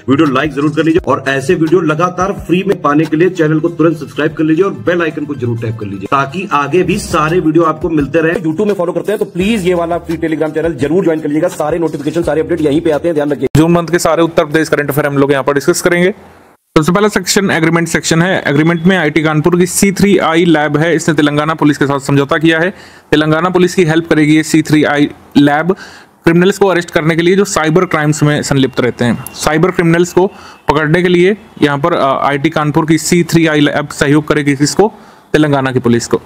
Video like जरूर कर लीजिए और ऐसे वीडियो लगातार फ्री में पाने के लिए चैनल को तुरंत सब्सक्राइब कर लीजिए और बेल आइकन को जरूर टैप कर लीजिए ताकि आगे भी सारे वीडियो आपको मिलते रहे। यूट्यूब में फॉलो करते हैं तो प्लीज ये वाला फ्री टेलीग्राम चैनल जरूर ज्वाइन कर लीजिएगा। सारे नोटिफिकेशन सारे अपडेट यहीं पे आते हैं, ध्यान रखिए। जून मंथ के सारे उत्तर प्रदेश करंट अफेयर हम लोग यहाँ पर डिस्कस करेंगे। सबसे पहला सेक्शन एग्रीमेंट सेक्शन है। एग्रीमेंट में आईटी कानपुर की C3I लैब है, इसने तेलंगाना पुलिस के साथ समझौता किया है। तेलंगाना पुलिस की हेल्प करेगी ये C3I लैब क्रिमिनल्स को अरेस्ट करने के लिए जो साइबर क्राइम्स में संलिप्त रहते हैं। साइबर क्रिमिनल्स को पकड़ने के लिए यहाँ पर आईटी कानपुर की C3I लैब सहयोग करेगी किसको? तेलंगाना की पुलिस को।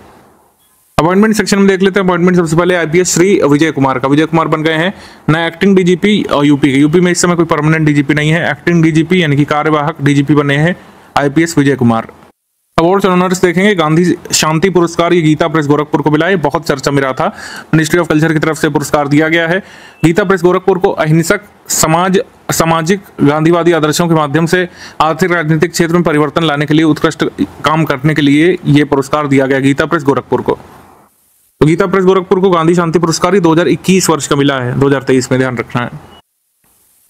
अपॉइंटमेंट सेक्शन में देख लेते हैं। अपॉइंटमेंट सबसे पहले आईपीएस श्री विजय कुमार का। विजय कुमार बन गए हैं नए एक्टिंग डीजीपी यूपी के। यूपी में इस समय कोई परमानेंट डीजीपी नहीं है, एक्टिंग डीजीपी यानी कि कार्यवाहक डीजीपी बने हैं आईपीएस विजय कुमार। अवार्ड्स और ऑनर्स देखेंगे। गांधी शांति पुरस्कार ये गीता प्रेस गोरखपुर को मिला है, बहुत चर्चा में रहा था। मिनिस्ट्री ऑफ कल्चर की तरफ से पुरस्कार दिया गया है। गीता प्रेस गोरखपुर को अहिंसक सामाजिक गांधीवादी आदर्शों के माध्यम से आर्थिक राजनीतिक क्षेत्र में परिवर्तन लाने के लिए उत्कृष्ट काम करने के लिए ये पुरस्कार दिया गया गीता प्रेस गोरखपुर को। तो गीता प्रेस गोरखपुर को गांधी शांति पुरस्कार 2021 वर्ष का मिला है, 2023 में ध्यान रखना है।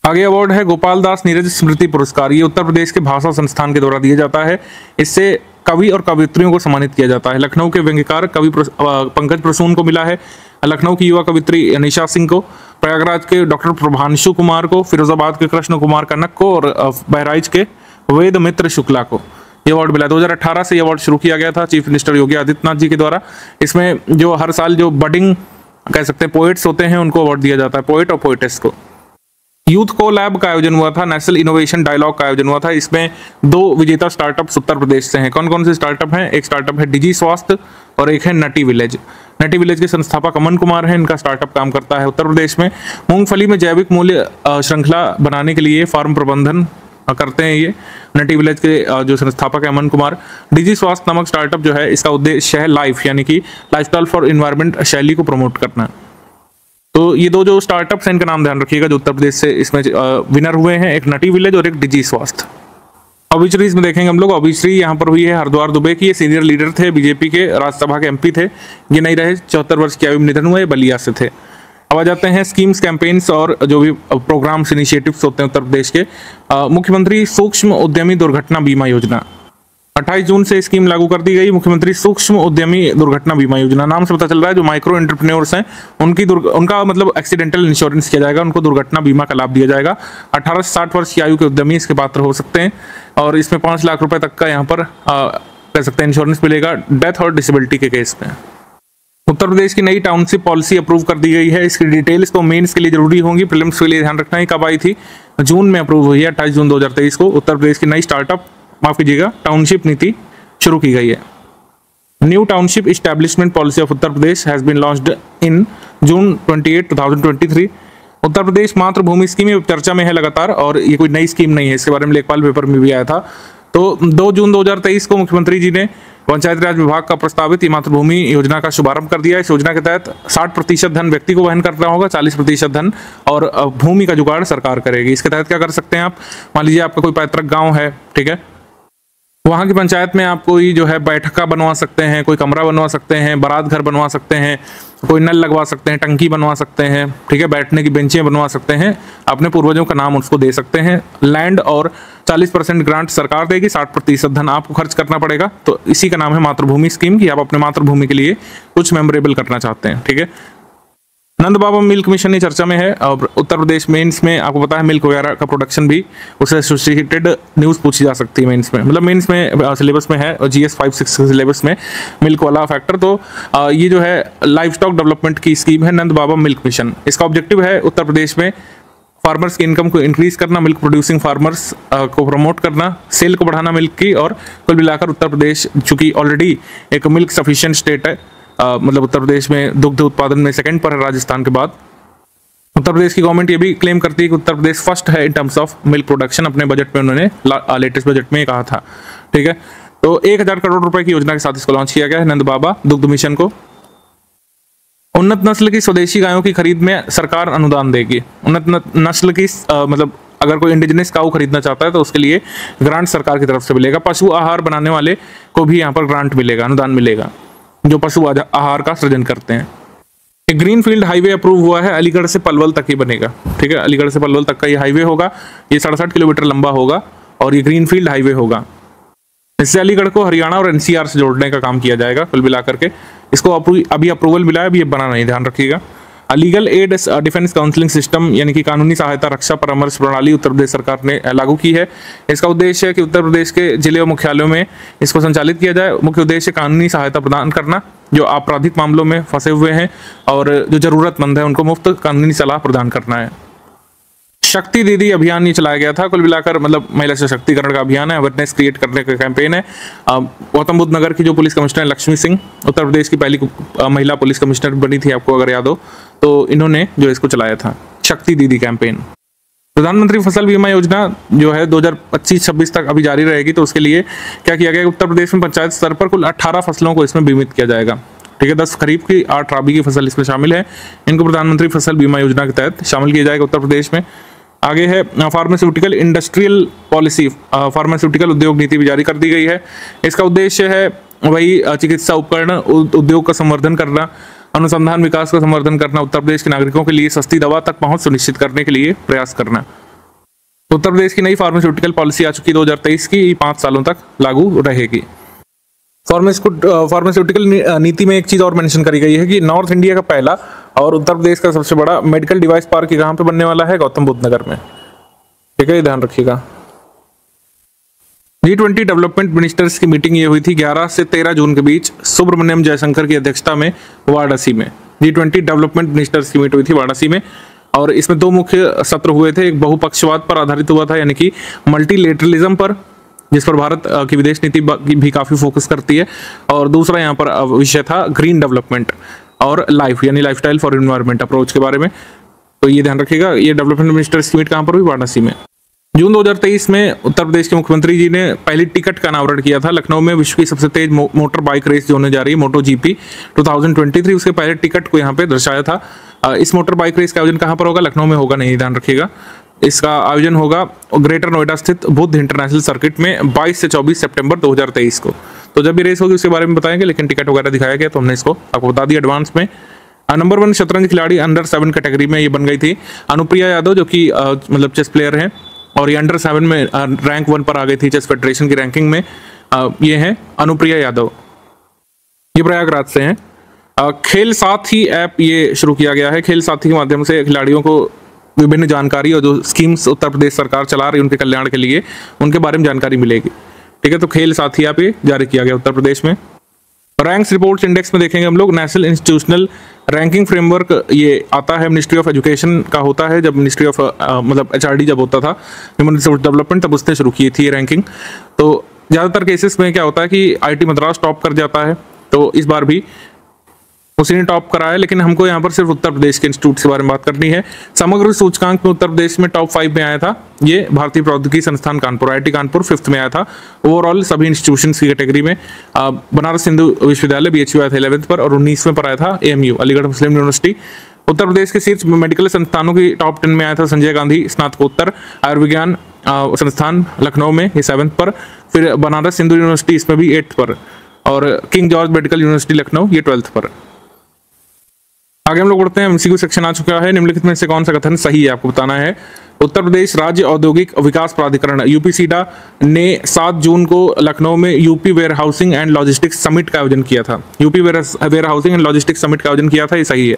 आगे अवार्ड है गोपाल दास नीरज स्मृति पुरस्कार। ये उत्तर प्रदेश के भाषा संस्थान के द्वारा दिया जाता है। इससे कवि और कवित्रियों को सम्मानित किया जाता है। लखनऊ के व्यंग्यकार कवि पंकज प्रसून को मिला है, लखनऊ की युवा कवित्री निशा सिंह को, प्रयागराज के डॉक्टर प्रभांशु कुमार को, फिरोजाबाद के कृष्ण कुमार कनक को और बहराइच के वेद मित्र शुक्ला को ये अवार्ड मिला। 2018 से ये अवार्ड शुरू किया गया था चीफ मिनिस्टर योगी आदित्यनाथ जी के द्वारा। इसमें जो हर साल जो बडिंग कह सकते हैं पोएट्स होते हैं उनको अवार्ड दिया जाता है, पोएट और पोएटेस को। यूथ को लैब का आयोजन हुआ था, नेशनल इनोवेशन डायलॉग का आयोजन हुआ था। इसमें 2 विजेता स्टार्टअप्स उत्तर प्रदेश से हैं। कौन कौन से स्टार्टअप हैं? एक स्टार्टअप है डिजी स्वास्थ्य और एक है नटी विलेज। नटी विलेज के संस्थापक अमन कुमार हैं, इनका स्टार्टअप काम करता है उत्तर प्रदेश में। मूंगफली में जैविक मूल्य श्रृंखला बनाने के लिए फार्म प्रबंधन करते हैं ये नटी विलेज के जो संस्थापक है अमन कुमार। डिजी स्वास्थ्य नामक स्टार्टअप जो है इसका उद्देश्य है लाइफ यानी कि लाइफस्टाइल फॉर एनवायरनमेंट शैली को प्रमोट करना। तो ये 2 जो स्टार्टअप्स हैं इनका नाम ध्यान रखिएगा जो उत्तर प्रदेश से इसमें विनर हुए हैं, एक नटी विलेज और एक डिजी स्वास्थ्य। ऑबिचरीज में देखेंगे हम लोग। ऑबिचरी यहाँ पर हुई है हरद्वार दुबे की। ये सीनियर लीडर थे, बीजेपी के राज्यसभा के एमपी थे, ये नहीं रहे, 74 वर्ष की आयु में निधन हुए, बलिया से थे। अब आ जाते हैं स्कीम्स कैंपेन्स और जो भी प्रोग्राम्स इनिशिएटिव्स होते हैं उत्तर प्रदेश के। मुख्यमंत्री सूक्ष्म उद्यमी दुर्घटना बीमा योजना 28 जून से स्कीम लागू कर दी गई। मुख्यमंत्री सूक्ष्म उद्यमी दुर्घटना बीमा योजना, नाम से पता चल रहा है जो माइक्रो एंटरप्रेन्योर्स हैं उनका मतलब एक्सीडेंटल इंश्योरेंस किया जाएगा, उनको दुर्घटना बीमा का लाभ दिया जाएगा। 18 से 60 वर्ष की आयु के उद्यमी इसके पात्र हो सकते हैं और इसमें 5 लाख रुपए तक का यहाँ पर कह सकते हैं इंश्योरेंस मिलेगा डेथ और डिसेबिलिटी के केस में। उत्तर प्रदेश की नई टाउनशिप पॉलिसी अप्रूव कर दी गई है। इसकी डिटेल्स तो मेंस के लिए जरूरी होंगी, प्रीलिम्स के लिए ध्यान रखना है। कब आई थी? जून में अप्रूव हुई है, 28 जून 2023 को। उत्तर प्रदेश की नई स्टार्टअप माफ कीजिएगा टाउनशिप नीति शुरू की गई है। New township establishment policy of Uttar Pradesh has been launched in June 28, 2023। Uttar Pradesh Matribhumi scheme चर्चा में है लगातार और ये कोई नई स्कीम नहीं है, इसके बारे में लेखपाल पेपर में भी आया था। तो 2 जून 2023 को मुख्यमंत्री जी ने पंचायत राज विभाग का प्रस्तावित मातृभूमि योजना का शुभारंभ कर दिया। इस योजना के तहत 60% धन व्यक्ति को वहन करना होगा, 40% धन और भूमि का जुगाड़ सरकार करेगी। इसके तहत क्या कर सकते हैं आप? मान लीजिए आपका कोई पैतृक गांव है, ठीक है, वहाँ की पंचायत में आप कोई जो है बैठका बनवा सकते हैं, कोई कमरा बनवा सकते हैं, बारात घर बनवा सकते हैं, कोई नल लगवा सकते हैं, टंकी बनवा सकते हैं, ठीक है, बैठने की बेंचें बनवा सकते हैं, अपने पूर्वजों का नाम उसको दे सकते हैं। लैंड और 40% ग्रांट सरकार देगी, 60% धन आपको खर्च करना पड़ेगा। तो इसी का नाम है मातृभूमि स्कीम कि आप अपने मातृभूमि के लिए कुछ मेमोरेबल करना चाहते हैं, ठीक है। नंद बाबा मिल्क मिशन ही चर्चा में है और उत्तर प्रदेश मेंस में आपको पता है मिल्क वगैरह का प्रोडक्शन भी उससे एसोसिएटेड न्यूज़ पूछी जा सकती है मेंस में, मतलब मेंस में सिलेबस में है और GS 5-6 सिलेबस में मिल्क वाला फैक्टर। तो ये जो है लाइव स्टॉक डेवलपमेंट की स्कीम है नंद बाबा मिल्क मिशन। इसका ऑब्जेक्टिव है उत्तर प्रदेश में फार्मर्स की इनकम को इंक्रीज करना, मिल्क प्रोड्यूसिंग फार्मर्स को प्रमोट करना, सेल को बढ़ाना मिल्क की, और कुल मिलाकर उत्तर प्रदेश चूंकि ऑलरेडी एक मिल्क सफिशिएंट स्टेट है, मतलब उत्तर प्रदेश में दुग्ध उत्पादन में सेकंड पर है राजस्थान के बाद। उत्तर प्रदेश की गवर्नमेंट ये भी क्लेम करती है कि उत्तर प्रदेश फर्स्ट है in terms of milk production. अपने बजट में उन्होंने लेटेस्ट बजट में कहा था, ठीक है। तो 1000 करोड़ रुपए की योजना के साथ इसको लॉन्च किया गया है नंद बाबा दुग्ध मिशन को। उन्नत नस्ल की स्वदेशी गायों की खरीद में सरकार अनुदान देगी। उन्नत नस्ल की मतलब अगर कोई इंडिजिनस काऊ खरीदना चाहता है तो उसके लिए ग्रांट सरकार की तरफ से मिलेगा। पशु आहार बनाने वाले को भी यहाँ पर ग्रांट मिलेगा, अनुदान मिलेगा, जो पशु आहार का सृजन करते हैं। एक ग्रीन फील्ड हाईवे अप्रूव हुआ है, अलीगढ़ से पलवल तक ही बनेगा। ठीक है, अलीगढ़ से पलवल तक का ये हाईवे होगा, ये 67 किलोमीटर लंबा होगा और ये ग्रीन फील्ड हाईवे होगा। इससे अलीगढ़ को हरियाणा और एनसीआर से जोड़ने का काम किया जाएगा। कुल मिलाकर के इसको अभी अप्रूवल मिला है, अभी ये बना नहीं, ध्यान रखिएगा। Legal aid defence counselling system यानी कि कानूनी सहायता रक्षा परामर्श प्रणाली उत्तर प्रदेश सरकार ने लागू की है। इसका उद्देश्य है कि उत्तर प्रदेश के जिले और मुख्यालयों में इसको संचालित किया जाए। मुख्य उद्देश्य कानूनी सहायता प्रदान करना जो आपराधिक मामलों में फंसे हुए हैं और जो जरूरतमंद है उनको मुफ्त कानूनी सलाह प्रदान करना है। शक्ति दीदी अभियान ये चलाया गया था। कुल मिलाकर मतलब महिला सशक्तिकरण का अभियान है, अवेयरनेस क्रिएट करने का कैंपेन है। गौतम बुद्ध नगर की जो पुलिस कमिश्नर लक्ष्मी सिंह उत्तर प्रदेश की पहली महिला पुलिस कमिश्नर बनी थी, आपको अगर याद हो, तो इन्होंने जो इसको चलाया था शक्ति दीदी कैंपेन। प्रधानमंत्री फसल बीमा योजना जो है 2025-26 तक अभी जारी रहेगी। तो उसके लिए क्या किया गया, उत्तर प्रदेश में पंचायत स्तर पर कुल 18 फसलों को इसमें बीमित किया जाएगा। ठीक है, 10 खरीफ की 8 राबी की फसल इसमें शामिल है। इनको प्रधानमंत्री फसल बीमा योजना के तहत शामिल किया जाएगा उत्तर प्रदेश में। आगे है फार्मास्यूटिकल इंडस्ट्रियल पॉलिसी, फार्मास्यूटिकल उद्योग नीति भी जारी कर दी गई है। इसका उद्देश्य है वही चिकित्सा उपकरण उद्योग का संवर्धन करना, अनुसंधान विकास का संवर्धन करना, उत्तर प्रदेश के नागरिकों के लिए सस्ती दवा तक पहुंच सुनिश्चित करने के लिए प्रयास करना। तो उत्तर प्रदेश की नई फार्मास्यूटिकल पॉलिसी आ चुकी 2023 की, 5 सालों तक लागू रहेगी। फार्मास्यूटिकल नीति में एक चीज और मेंशन करी गई है कि नॉर्थ इंडिया का पहला और उत्तर प्रदेश का सबसे बड़ा मेडिकल डिवाइस पार्क कहाँ पे बनने वाला है, गौतम बुद्ध नगर में। ठीक है, ध्यान रखिएगा। G20 डेवलपमेंट मिनिस्टर्स की मीटिंग ये हुई थी 11 से 13 जून के बीच सुब्रमण्यम जयशंकर की अध्यक्षता में वाराणसी में। G20 डेवलपमेंट मिनिस्टर्स की मीट हुई थी वाराणसी में और इसमें 2 मुख्य सत्र हुए थे। एक बहुपक्षवाद पर आधारित हुआ था यानी कि मल्टीलेटरलिज्म पर, जिस पर भारत की विदेश नीति भी काफी फोकस करती है, और दूसरा यहाँ पर विषय था ग्रीन डेवलपमेंट और लाइफ यानी लाइफस्टाइल फॉर एनवायरनमेंट अप्रोच के बारे में। तो ये ध्यान रखिएगा। ये डेवलपमेंट मिनिस्टर्स की मीट कहाँ पर हुई, वाराणसी में। जून 2023 में उत्तर प्रदेश के मुख्यमंत्री जी ने पहली टिकट का अनावरण किया था। लखनऊ में विश्व की सबसे तेज मोटर बाइक रेस जो होने जा रही है मोटो जीपी 2023, उसके पहले टिकट को यहाँ पे दर्शाया था। इस मोटर बाइक रेस का आयोजन कहाँ पर होगा, लखनऊ में होगा, नहीं, ध्यान रखिएगा। इसका आयोजन होगा ग्रेटर नोएडा स्थित बुद्ध इंटरनेशनल सर्किट में 22 से 24 सितंबर 2023 को। तो जब भी रेस होगी उसके बारे में बताएंगे, लेकिन टिकट वगैरह दिखाया गया तो हमने इसको आपको बता दिया एडवांस में। नंबर 1 शतरंज खिलाड़ी अंडर 7 कैटेगरी में ये बन गई थी अनुप्रिया यादव, जो कि मतलब चेस प्लेयर हैं, और ये अंडर 7 में रैंक 1 पर आ गई थी चेस फेडरेशन की रैंकिंग में। ये है अनुप्रिया यादव, ये प्रयागराज से हैं। खेल साथी ऐप ये शुरू किया गया है। खेल साथी के माध्यम से खिलाड़ियों को विभिन्न जानकारी और जो स्कीम्स उत्तर प्रदेश सरकार चला रही है उनके कल्याण के लिए, उनके बारे में जानकारी मिलेगी। ठीक है, तो खेल साथी ऐप ये जारी किया गया उत्तर प्रदेश में। रैंक्स रिपोर्ट्स इंडेक्स में देखेंगे हम लोग, नेशनल इंस्टीट्यूशनल रैंकिंग फ्रेमवर्क ये आता है मिनिस्ट्री ऑफ एजुकेशन का होता है। जब मिनिस्ट्री ऑफ मतलब HRD जब होता था, ह्यूमन रिसोर्स डेवलपमेंट, तब उसने शुरू की थी ये रैंकिंग। तो ज़्यादातर केसेस में क्या होता है कि IIT मद्रास टॉप कर जाता है, तो इस बार भी उसी ने टॉप करा है। लेकिन हमको यहाँ पर सिर्फ उत्तर प्रदेश के इंस्टीट्यूट के बारे में बात करनी है। समग्र सूचकांक में उत्तर प्रदेश में टॉप 5 में आया था ये भारतीय प्रौद्योगिकी संस्थान कानपुर, IIT कानपुर 5th में आया था ओवरऑल सभी इंस्टीट्यूशंस की कैटेगरी में। बनारस हिंदू विश्वविद्यालय BHU आया था 11th पर, और 19वें पर आया था AMU अलीगढ़ मुस्लिम यूनिवर्सिटी। उत्तर प्रदेश के शीर्ष मेडिकल संस्थानों की टॉप 10 में आया था संजय गांधी स्नातकोत्तर आयुर्विज्ञान संस्थान लखनऊ में, ये 7th पर। फिर बनारस हिंदू यूनिवर्सिटी इसमें भी 8th पर, और king George medical university Lucknow ये 12th पर। आगे हम लोग बढ़ते हैं, MCQ सेक्शन आ चुका है। निम्नलिखित में से कौन सा कथन सही है, आपको बताना है। उत्तर प्रदेश राज्य औद्योगिक विकास प्राधिकरण UPSIDA ने 7 जून को लखनऊ में UP warehousing and logistics summit का आयोजन किया था। UP warehousing and logistics summit का आयोजन किया था, ये सही है।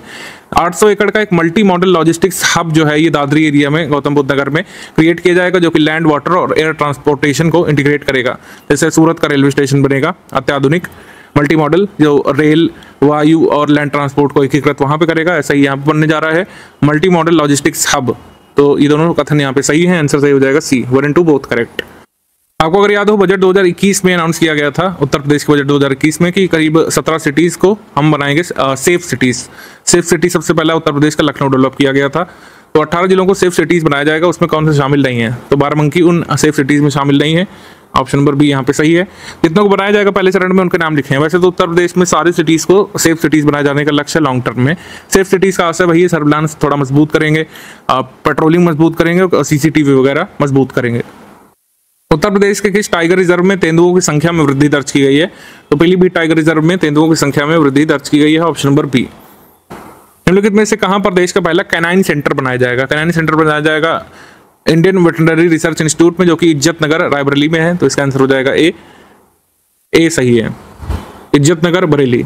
800 एकड़ का एक मल्टी मॉडल लॉजिस्टिक्स हब जो है ये दादरी एरिया में गौतम बुद्ध नगर में क्रिएट किया जाएगा, जो कि लैंड, वाटर और एयर ट्रांसपोर्टेशन को इंटीग्रेट करेगा। जैसे सूरत का रेलवे स्टेशन बनेगा अत्याधुनिक मल्टी मॉडल, जो रेल, वायु और लैंड ट्रांसपोर्ट को एकीकृत वहां पे करेगा, ऐसा ही यहाँ पे बनने जा रहा है मल्टी मॉडल लॉजिस्टिक्स हब। तो ये दोनों कथन यहाँ पे सही है, आंसर सही हो जाएगा C, 1 and 2 बोथ करेक्ट। आपको अगर याद हो, बजट 2021 में अनाउंस किया गया था उत्तर प्रदेश के बजट 2021 में कि करीब 17 सिटीज को हम बनाएंगे सेफ सिटीज। सेफ सिटी सबसे पहला उत्तर प्रदेश का लखनऊ डेवलप किया गया था। तो 18 जिलों को सेफ सिटीज बनाया जाएगा, उसमें कौन से शामिल नहीं है, तो बाराबंकी उन सेफ सिटीज में शामिल नहीं है। ऑप्शन नंबर बी यहाँ पे सही है। जितनों को बनाया जाएगा पहले चरण में उनके नाम लिखे हैं। वैसे तो उत्तर प्रदेश में सारी सिटीज को सेफ सिटीज बनाए जाने का लक्ष्य लॉन्ग टर्म में। सेफ सिटीज का असर वही है, सर्विलांस थोड़ा मजबूत करेंगे, पेट्रोलिंग मजबूत करेंगे और CCTV वगैरह मजबूत करेंगे। उत्तर प्रदेश के किस टाइगर रिजर्व में तेंदुओं की संख्या में वृद्धि दर्ज की गई है, तो पीलीभीत टाइगर रिजर्व में तेंदुओं की संख्या में वृद्धि दर्ज की गई है, ऑप्शन नंबर बी। निम्नलिखित में से कहां पर देश का पहला कैनाइन सेंटर बनाया जाएगा? कैनाइन सेंटर बनाया जाएगा इंडियन वेटरनरी रिसर्च इंस्टीट्यूट में, जो कि इज्जत नगर रायबरेली में है। तो इसका आंसर हो जाएगा ए सही है, इज्जत नगर बरेली।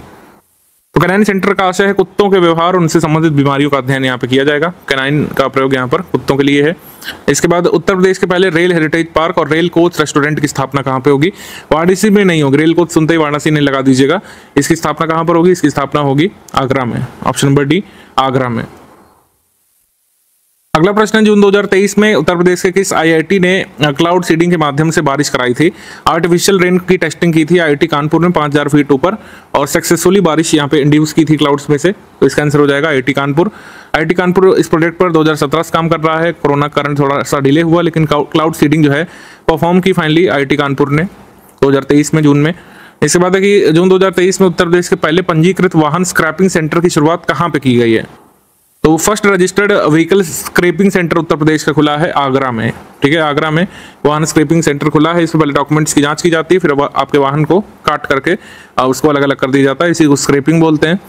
तो कैनाइन सेंटर का आशय है कुत्तों के व्यवहार और उनसे संबंधित बीमारियों का अध्ययन यहाँ पे किया जाएगा। कैनाइन का प्रयोग यहाँ पर कुत्तों के लिए है। इसके बाद उत्तर प्रदेश के पहले रेल हेरिटेज पार्क और रेल कोच रेस्टोरेंट की स्थापना कहाँ पे होगी? वाराणसी में नहीं होगी, रेल कोच सुनते ही वाराणसी नहीं लगा दीजिएगा। इसकी स्थापना कहाँ पर होगी? इसकी स्थापना होगी आगरा में, ऑप्शन नंबर डी आगरा में। अगला प्रश्न है, जून 2023 में उत्तर प्रदेश के किस आईआईटी ने क्लाउड सीडिंग के माध्यम से बारिश कराई थी? आर्टिफिशियल रेन की टेस्टिंग की थी आईआईटी कानपुर में 5000 फीट ऊपर, और सक्सेसफुली बारिश यहाँ पे इंड्यूस की थी क्लाउड्स में से। तो इसका आंसर हो जाएगा आईआईटी कानपुर। आईआईटी कानपुर इस प्रोजेक्ट पर 2017 से काम कर रहा है। कोरोना के कारण थोड़ा सा डिले हुआ, लेकिन क्लाउड सीडिंग जो है परफॉर्म की फाइनली आईआईटी कानपुर ने 2023 में जून में। इसके बाद है कि जून 2023 में उत्तर प्रदेश के पहले पंजीकृत वाहन स्क्रैपिंग सेंटर की शुरुआत कहाँ पे की गई है? तो first registered vehicle scrapping centre Uttar Pradesh का खुला है आगरा में। ठीक है, आगरा में वाहन स्क्रैपिंग सेंटर खुला है। इसमें पहले डॉक्यूमेंट्स की जांच की जाती है, फिर आपके वाहन को काट करके उसको अलग अलग कर दिया जाता है। इसी को स्क्रैपिंग बोलते हैं।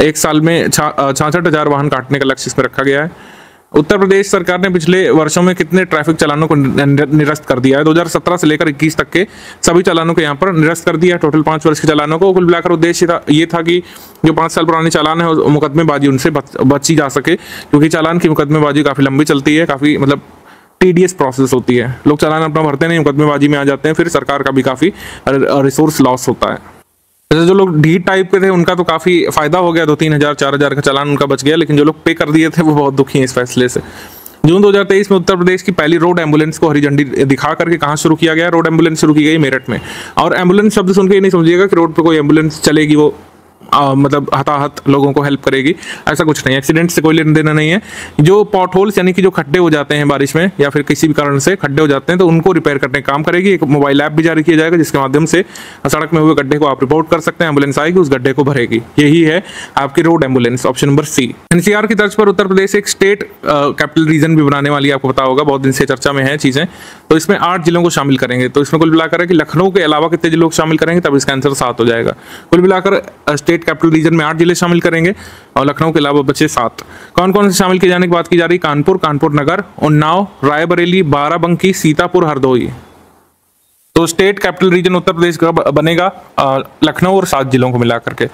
एक साल में 66,000 वाहन काटने का लक्ष्य इसमें रखा गया है। उत्तर प्रदेश सरकार ने पिछले वर्षों में कितने ट्रैफिक चालानों को निरस्त कर दिया है? 2017 से लेकर 21 तक के सभी चालानों को यहाँ पर निरस्त कर दिया है, टोटल 5 वर्ष के चालानों को। कुल मिलाकर उद्देश्य ये था कि जो 5 साल पुराने चालान है मुकदमेबाजी उनसे बची जा सके, क्योंकि चालान की मुकदमेबाजी काफी लंबी चलती है, काफी मतलब टीडीएस प्रोसेस होती है। लोग चालान अपना भरते नहीं, मुकदमेबाजी में आ जाते हैं, फिर सरकार का भी काफी रिसोर्स लॉस होता है। जैसे जो लोग ढीठ टाइप के थे उनका तो काफी फायदा हो गया, 2-3 हजार 4 हजार का चालान उनका बच गया, लेकिन जो लोग पे कर दिए थे वो बहुत दुखी हैं इस फैसले से। जून 2023 में उत्तर प्रदेश की पहली रोड एम्बुलेंस को हरी झंडी दिखा करके कहां शुरू किया गया? रोड एम्बुलेंस शुरू की गई मेरठ में। और एम्बुलेंस शब्द सुन के नहीं समझिएगा कि रोड पर कोई एम्बुलेंस चलेगी, वो मतलब हताहत लोगों को हेल्प करेगी, ऐसा कुछ नहीं। एक्सीडेंट से कोई लेना देना नहीं है। जो पॉट होल्स यानी कि जो खड्डे हो जाते हैं बारिश में या फिर किसी भी कारण से खड्डे हो जाते हैं, तो उनको रिपेयर करने का काम करेगी। एक मोबाइल ऐप भी जारी किया जाएगा जिसके माध्यम से सड़क में हुए गड्ढे को आप रिपोर्ट कर सकते हैं, एम्बुलेंस आएगी उस गड्ढे को भरेगी। यही है आपकी road ambulance, option number C. NCR की तर्ज पर उत्तर प्रदेश एक स्टेट कैपिटल रीजन भी बनाने वाली, आपको पता होगा, बहुत दिन से चर्चा में है चीजें। तो इसमें 8 जिलों को शामिल करेंगे। तो इसमें कुल मिलाकर कि लखनऊ के अलावा कितने जिलों को शामिल करेंगे? तब इसका आंसर 7 हो जाएगा। कुल मिलाकर स्टेट कैपिटल रीजन में 8 जिले शामिल करेंगे और लखनऊ के अलावा बचे 7। कौन कौन से शामिल किए जाने की बात की जा रही? कानपुर, कानपुर नगर, उन्नाव, रायबरेली, बाराबंकी, सीतापुर, हरदोई। तो स्टेट कैपिटल रीजन उत्तर प्रदेश का बनेगा लखनऊ और 7 जिलों को मिलाकर के।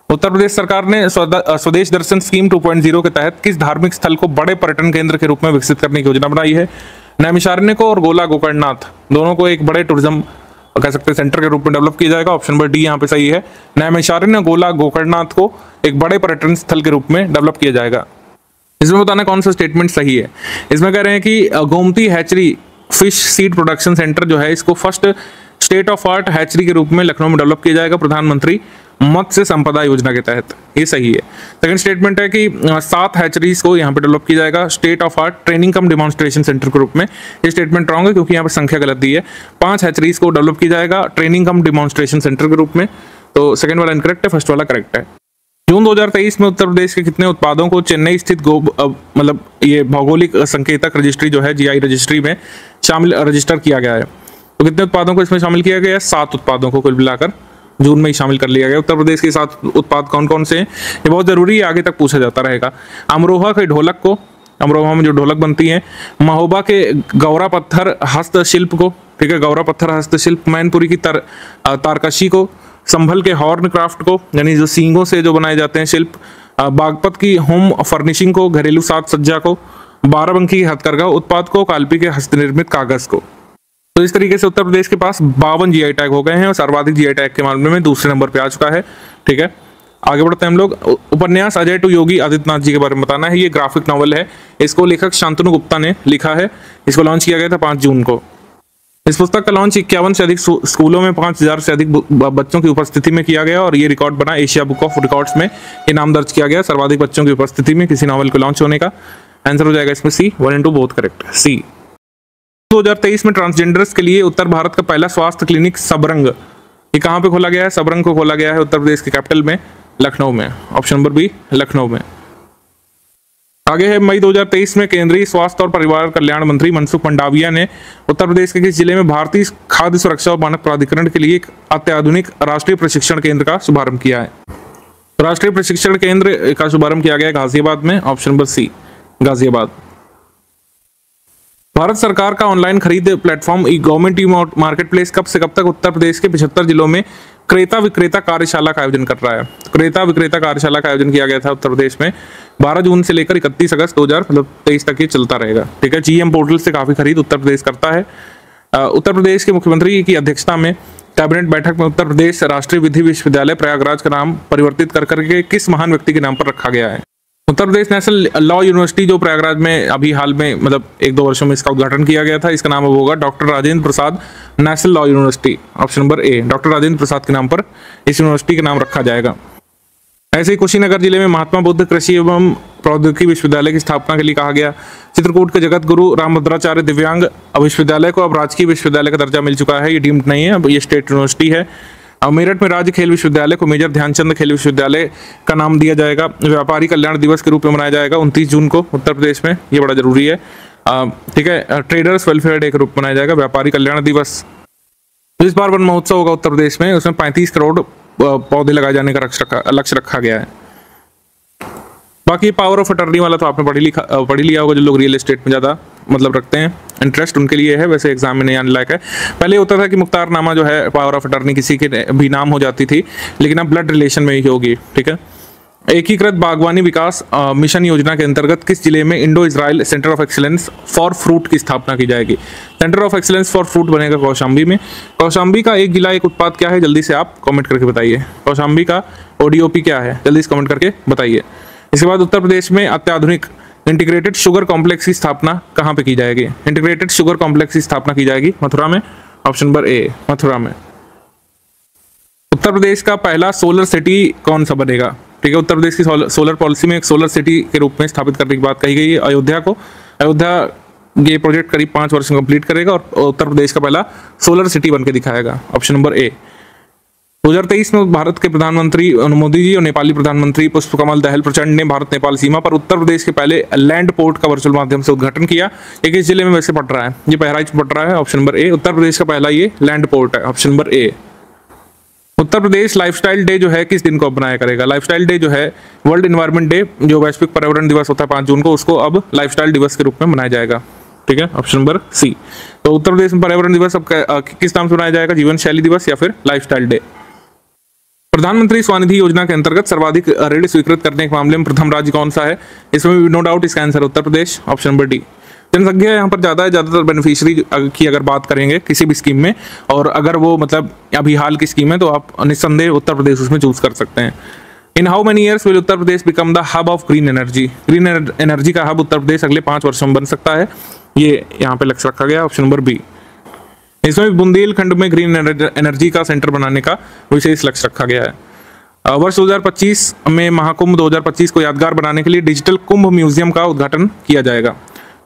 उत्तर प्रदेश सरकार ने स्वदेश दर्शन स्कीम 2.0 के तहत किस धार्मिक स्थल को बड़े पर्यटन केंद्र के रूप में विकसित करने की योजना बनाई है? नैमिषारण्य को और गोला गोकर्णनाथ दोनों को एक बड़े टूरिज्म कह सकते हैं सेंटर के रूप में डेवलप किया जाएगा। ऑप्शन नंबर डी यहाँ पे सही है। नैमिषारण्य, गोला गोकर्णनाथ को एक बड़े पर्यटन स्थल के रूप में डेवलप किया जाएगा। इसमें बताना कौन सा स्टेटमेंट सही है। इसमें कह रहे हैं कि Gomti hatchery fish seed production centre जो है इसको first state of art hatchery के रूप में लखनऊ में डेवलप किया जाएगा प्रधानमंत्री मत्स्य संपदा योजना के तहत। ये सही है। सेकंड स्टेटमेंट है कि 7 हैचरीज को यहाँ पे डेवलप किया जाएगा state of art training come demonstration centre के रूप में। ये स्टेटमेंट रॉन्ग है क्योंकि यहाँ पे संख्या गलत दी है। 5 हैचरीज को डेवलप किया जाएगा ट्रेनिंग कम डिमॉन्स्ट्रेशन सेंटर के रूप में। तो सेकंड वाला इनकरेक्ट है, फर्स्ट वाला करेक्ट है। जून 2023 में उत्तर प्रदेश के कितने उत्पादों को चेन्नई स्थित मतलब ये भौगोलिक संकेतक रजिस्ट्री जो है जीआई रजिस्ट्री में शामिल रजिस्टर किया गया है? तो कितने उत्पादों को इसमें शामिल किया गया है? 7 उत्पादों को कुल मिलाकर जून में ही शामिल कर लिया गया। उत्तर प्रदेश के 7 उत्पाद कौन कौन से हैं ये बहुत जरूरी है, आगे तक पूछा जाता रहेगा। अमरोहा के ढोलक को, अमरोहा में जो ढोलक बनती है, महोबा के गौरा पत्थर हस्तशिल्प को, ठीक है, गौरा पत्थर हस्तशिल्प, मैनपुरी की तारकशी को, संभल के हॉर्न क्राफ्ट को यानी जो सींगों से जो बनाए जाते हैं शिल्प, बागपत की होम फर्निशिंग को, घरेलू साज सज्जा को, बाराबंकी की हथकरघा उत्पाद को, कालपी के हस्तनिर्मित कागज को। तो इस तरीके से उत्तर प्रदेश के पास 52 जीआई टैग हो गए हैं और सर्वाधिक जीआई टैग के मामले में दूसरे नंबर पे आ चुका है। ठीक है, आगे बढ़ते हैं हम लोग। उपन्यास अजय टू योगी आदित्यनाथ जी के बारे में बताना है। ये ग्राफिक नॉवल है, इसको लेखक शांतनु गुप्ता ने लिखा है। इसको लॉन्च किया गया था 5 जून को। इस पुस्तक का लॉन्च 51 से अधिक स्कूलों में 5000 से अधिक बच्चों की उपस्थिति में किया गया और ये रिकॉर्ड बना एशिया बुक ऑफ रिकॉर्ड्स में, ये नाम दर्ज किया गया सर्वाधिक बच्चों की उपस्थिति में किसी नॉवल के लॉन्च होने का। आंसर हो जाएगा इसमें सी, 1 and 2 बोथ करेक्ट, सी। 2023 में ट्रांसजेंडर्स के लिए उत्तर भारत का पहला स्वास्थ्य क्लिनिक सबरंग, ये कहां पे खोला गया है? सबरंग को खोला गया है उत्तर प्रदेश के कैपिटल में लखनऊ में। ऑप्शन नंबर बी लखनऊ में। आगे है मई 2023 में केंद्रीय स्वास्थ्य और परिवार कल्याण मंत्री मनसुख मंडाविया ने उत्तर प्रदेश के किस जिले में भारतीय खाद्य सुरक्षा और मानक प्राधिकरण के लिए एक अत्याधुनिक राष्ट्रीय प्रशिक्षण केंद्र का शुभारंभ किया है? तो राष्ट्रीय प्रशिक्षण केंद्र का शुभारंभ किया गया गाजियाबाद में, option number C Ghaziabad. Bharat सरकार का ऑनलाइन खरीद platform e government e market place कब से कब तक उत्तर प्रदेश के 75 जिलों में क्रेता विक्रेता कार्यशाला का आयोजन कर रहा है। क्रेता विक्रेता कार्यशाला का आयोजन किया गया था उत्तर प्रदेश में 12 जून से लेकर 31 अगस्त 2023 तक ये चलता रहेगा। ठीक है, जीएम पोर्टल से काफी खरीद उत्तर प्रदेश करता है। उत्तर प्रदेश के मुख्यमंत्री की अध्यक्षता में कैबिनेट बैठक में उत्तर प्रदेश राष्ट्रीय विधि विश्वविद्यालय प्रयागराज का नाम परिवर्तित कर करके किस महान व्यक्ति के नाम पर रखा गया है। Uttar Pradesh national law university जो प्रयागराज में अभी हाल में मतलब 1-2 वर्षों में इसका उद्घाटन किया गया था, इसका नाम होगा doctor Rajendra Prasad national law university, option number A. Doctor Rajendra Prasad के नाम पर इस यूनिवर्सिटी का नाम रखा जाएगा। ऐसे ही कुशीनगर जिले में महात्मा बुद्ध कृषि एवं प्रौद्योगिकी विश्वविद्यालय की स्थापना के लिए कहा गया। चित्रकूट के जगत गुरु रामभद्राचार्य दिव्यांग विश्वविद्यालय को अब राजकीय विश्वविद्यालय का दर्जा मिल चुका है, ये डीम्ड नहीं है, अब ये स्टेट यूनिवर्सिटी है। मेरठ में राज्य खेल विश्वविद्यालय को मेजर ध्यानचंद खेल विश्वविद्यालय का नाम दिया जाएगा। व्यापारी कल्याण दिवस के रूप में मनाया जाएगा 29 जून को उत्तर प्रदेश में, ये बड़ा जरूरी है। ठीक है, ट्रेडर्स वेलफेयर डे के रूप में मनाया जाएगा व्यापारी कल्याण दिवस। इस बार वन महोत्सव होगा उत्तर प्रदेश में, उसमें 35 करोड़ पौधे लगाए जाने का लक्ष्य रखा गया है। बाकी पावर ऑफ अटर्नी वाला तो आपने पढ़ लिया होगा, जो लोग रियल एस्टेट में ज्यादा मतलब रखते हैं, इंटरेस्ट उनके लिए है, वैसे एग्जाम में नहीं आने लायक है। पहले होता था कि मुख्तारनामा जो है पावर ऑफ अटर्नी किसी के भी नाम हो जाती थी, लेकिन अब ब्लड रिलेशन में ही होगी। ठीक है, एकीकृत बागवानी विकास मिशन योजना के अंतर्गत किस जिले में Indo Israel centre of excellence for fruit की स्थापना की जाएगी। Centre of excellence for fruit बनेगा कौशाम्बी में। कौशाम्बी का एक जिला एक उत्पाद क्या है, जल्दी से आप कमेंट करके बताइए। कौशाम्बी का ODOP क्या है, जल्दी से कमेंट करके बताइए। इसके बाद उत्तर प्रदेश में अत्याधुनिक इंटीग्रेटेड शुगर कॉम्प्लेक्स की स्थापना कहाँ पे की जाएगी। इंटीग्रेटेड शुगर कॉम्प्लेक्स की स्थापना की जाएगी मथुरा में, ऑप्शन नंबर ए मथुरा में। उत्तर प्रदेश का पहला सोलर सिटी कौन सा बनेगा। ठीक है, उत्तर प्रदेश की सोलर पॉलिसी में एक सोलर सिटी के रूप में स्थापित करने की बात कही गई है अयोध्या को। अयोध्या ये प्रोजेक्ट करीब 5 वर्ष में कंप्लीट करेगा और उत्तर प्रदेश का पहला सोलर सिटी बनकर दिखाएगा, ऑप्शन नंबर ए। 2023 में भारत के प्रधानमंत्री मोदी जी और नेपाली प्रधानमंत्री पुष्पकमल दहल प्रचंड ने भारत नेपाल सीमा पर उत्तर प्रदेश के पहले लैंड पोर्ट का वर्चुअल माध्यम से उद्घाटन किया। ये किस जिले में वैसे पड़ रहा है, ये बहराइच पड़ रहा है, ऑप्शन नंबर ए। उत्तर प्रदेश का पहला ये लैंड पोर्ट है, ऑप्शन नंबर ए। उत्तर प्रदेश लाइफस्टाइल डे जो है किस दिन को अब बनाया करेगा। लाइफस्टाइल डे जो है वर्ल्ड एनवायरनमेंट डे, जो वैश्विक पर्यावरण दिवस होता है 5 जून को, उसको अब लाइफस्टाइल दिवस के रूप में मनाया जाएगा। ठीक है, ऑप्शन नंबर सी। तो उत्तर प्रदेश में पर्यावरण दिवस अब किस नाम से मनाया जाएगा, जीवन शैली दिवस या फिर लाइफस्टाइल डे। प्रधानमंत्री स्वनिधि योजना के अंतर्गत सर्वाधिक ऋण स्वीकृत करने के मामले में प्रथम राज्य कौन सा है। इसमें नो डाउट इसका answer Uttar Pradesh, option number D. जनसंख्या यहाँ पर ज्यादा है, ज्यादातर बेनिफिशियरी की अगर बात करेंगे किसी भी स्कीम में, और अगर वो मतलब अभी हाल की स्कीम है तो आप निस्संदेह उत्तर प्रदेश उसमें चूज कर सकते हैं। In how many years will Uttar Pradesh become the hub of green energy. Green energy का हब उत्तर प्रदेश अगले 5 वर्षों में बन सकता है, ये यहाँ पे लक्ष्य रखा गया, ऑप्शन नंबर बी। इसमें बुंदेलखंड में ग्रीन एनर्जी का सेंटर बनाने का विशेष लक्ष्य रखा गया है। वर्ष 2025 में महाकुंभ 2025 को यादगार बनाने के लिए डिजिटल कुंभ म्यूजियम का उद्घाटन किया जाएगा।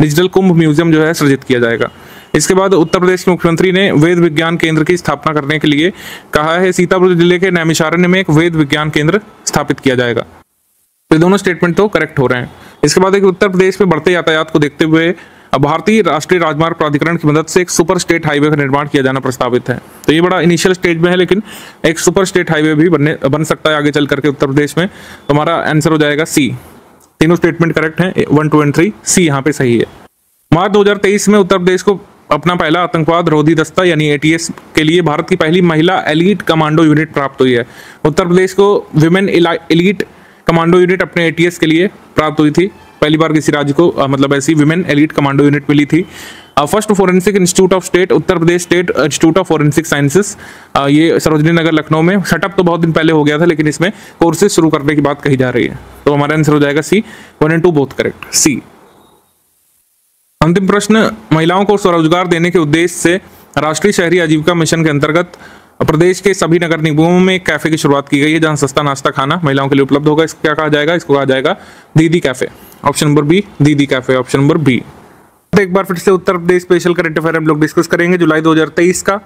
डिजिटल कुंभ म्यूजियम जो है सृजित किया जाएगा। इसके बाद उत्तर प्रदेश के मुख्यमंत्री ने वेद विज्ञान केंद्र की स्थापना करने के लिए कहा है। सीतापुर जिले के नैमिषारण्य में एक वेद विज्ञान केंद्र स्थापित किया जाएगा। तो दोनों स्टेटमेंट तो करेक्ट हो रहे हैं। इसके बाद एक उत्तर प्रदेश में बढ़ते यातायात को देखते हुए भारतीय राष्ट्रीय राजमार्ग प्राधिकरण की मदद से एक सुपर स्टेट हाईवे का निर्माण किया जाना प्रस्तावित है। तो ये बड़ा इनिशियल स्टेज में है, लेकिन एक सुपर स्टेट हाईवे भी बन सकता है आगे चल करके उत्तर प्रदेश में। तो हमारा आंसर हो जाएगा सी। तीनों स्टेटमेंट करेक्ट हैं, 1, 2 और 3, सी यहाँ पे सही है। मार्च 2023 में उत्तर प्रदेश को अपना पहला आतंकवाद रोधी दस्ता यानी ATS के लिए भारत की पहली महिला एलीट कमांडो यूनिट प्राप्त हुई है। उत्तर प्रदेश को विमेन एलीट कमांडो यूनिट अपने ATS के लिए प्राप्त हुई थी। पहली बार किसी राज्य को मतलब ऐसी विमेन एलीट कमांडो यूनिट मिली थी। First forensic institute of state Uttar Pradesh state institute of forensic sciences, ये सरोजनी नगर लखनऊ में सेटअप तो बहुत दिन पहले हो गया था, लेकिन इसमें कोर्सेज शुरू करने की बात कही जा रही है। तो हमारा आंसर हो जाएगा सी। 1 और 2 बोथ करेक्ट, सी। अंतिम प्रश्न, महिलाओं को स्वरोजगार देने के उद्देश्य से राष्ट्रीय शहरी आजीविका मिशन के अंतर्गत प्रदेश के सभी नगर निगमों में एक कैफे की शुरुआत की गई है, जहां सस्ता नाश्ता खाना महिलाओं के लिए उपलब्ध होगा। इसको क्या कहा जाएगा, इसको कहा जाएगा दीदी कैफे, ऑप्शन नंबर बी, दीदी कैफे, ऑप्शन नंबर बी। एक बार फिर से उत्तर प्रदेश स्पेशल करंट अफेयर हम लोग डिस्कस करेंगे जुलाई 2023 का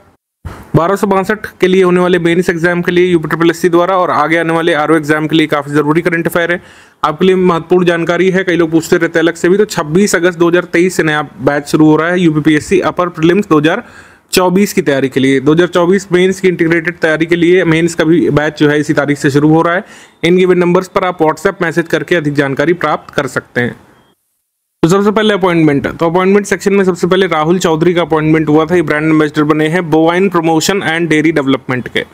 1262 के लिए होने वाले मेंस एग्जाम के लिए UPSSC द्वारा और आगे आने वाले RO एग्जाम के लिए काफी जरूरी करंट अफेयर है। आपके लिए महत्वपूर्ण जानकारी है, कई लोग पूछते रहते हैं अलग से भी। तो 26 अगस्त 2023 से नया बैच शुरू हो रहा है UPSSC अपर प्रीलिम्स 2024 की तैयारी के लिए, 2024 मेंस की इंटीग्रेटेड तैयारी के लिए मेंस का भी बैच जो है इसी तारीख से शुरू हो रहा है। इन गिवन नंबर्स पर आप व्हाट्सएप मैसेज करके अधिक जानकारी प्राप्त कर सकते हैं। तो सबसे पहले अपॉइंटमेंट, तो अपॉइंटमेंट सेक्शन में सबसे पहले राहुल चौधरी का अपॉइंटमेंट हुआ था। ये ब्रांड एम्बेसडर बने हैं bovine promotion and dairy development के।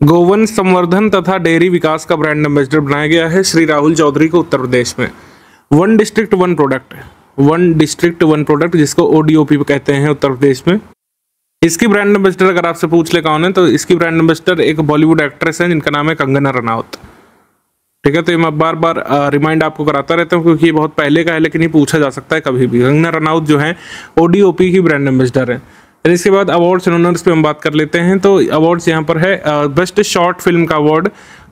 गोवन संवर्धन तथा डेयरी विकास का ब्रांड एम्बेसडर बनाया गया है श्री राहुल चौधरी को उत्तर प्रदेश में। One district one product, one district one product जिसको ODOP कहते हैं उत्तर प्रदेश में। इसकी ब्रांड एम्बेसडर अगर आपसे पूछ ले कौन है, तो इसकी ब्रांड एम्बेसडर एक बॉलीवुड एक्ट्रेस है जिनका नाम है कंगना रनौत। ठीक है, तो ये मैं बार बार रिमाइंड आपको कराता रहता हूँ क्योंकि ये बहुत पहले का है, लेकिन ये पूछा जा सकता है कभी भी। कंगना रनौत जो है ODOP की ब्रांड एम्बेसडर है। फिर इसके बाद अवार्ड्स एंड ऑनर्स पे हम बात कर लेते हैं। तो अवार्ड्स यहाँ पर है बेस्ट शॉर्ट फिल्म का award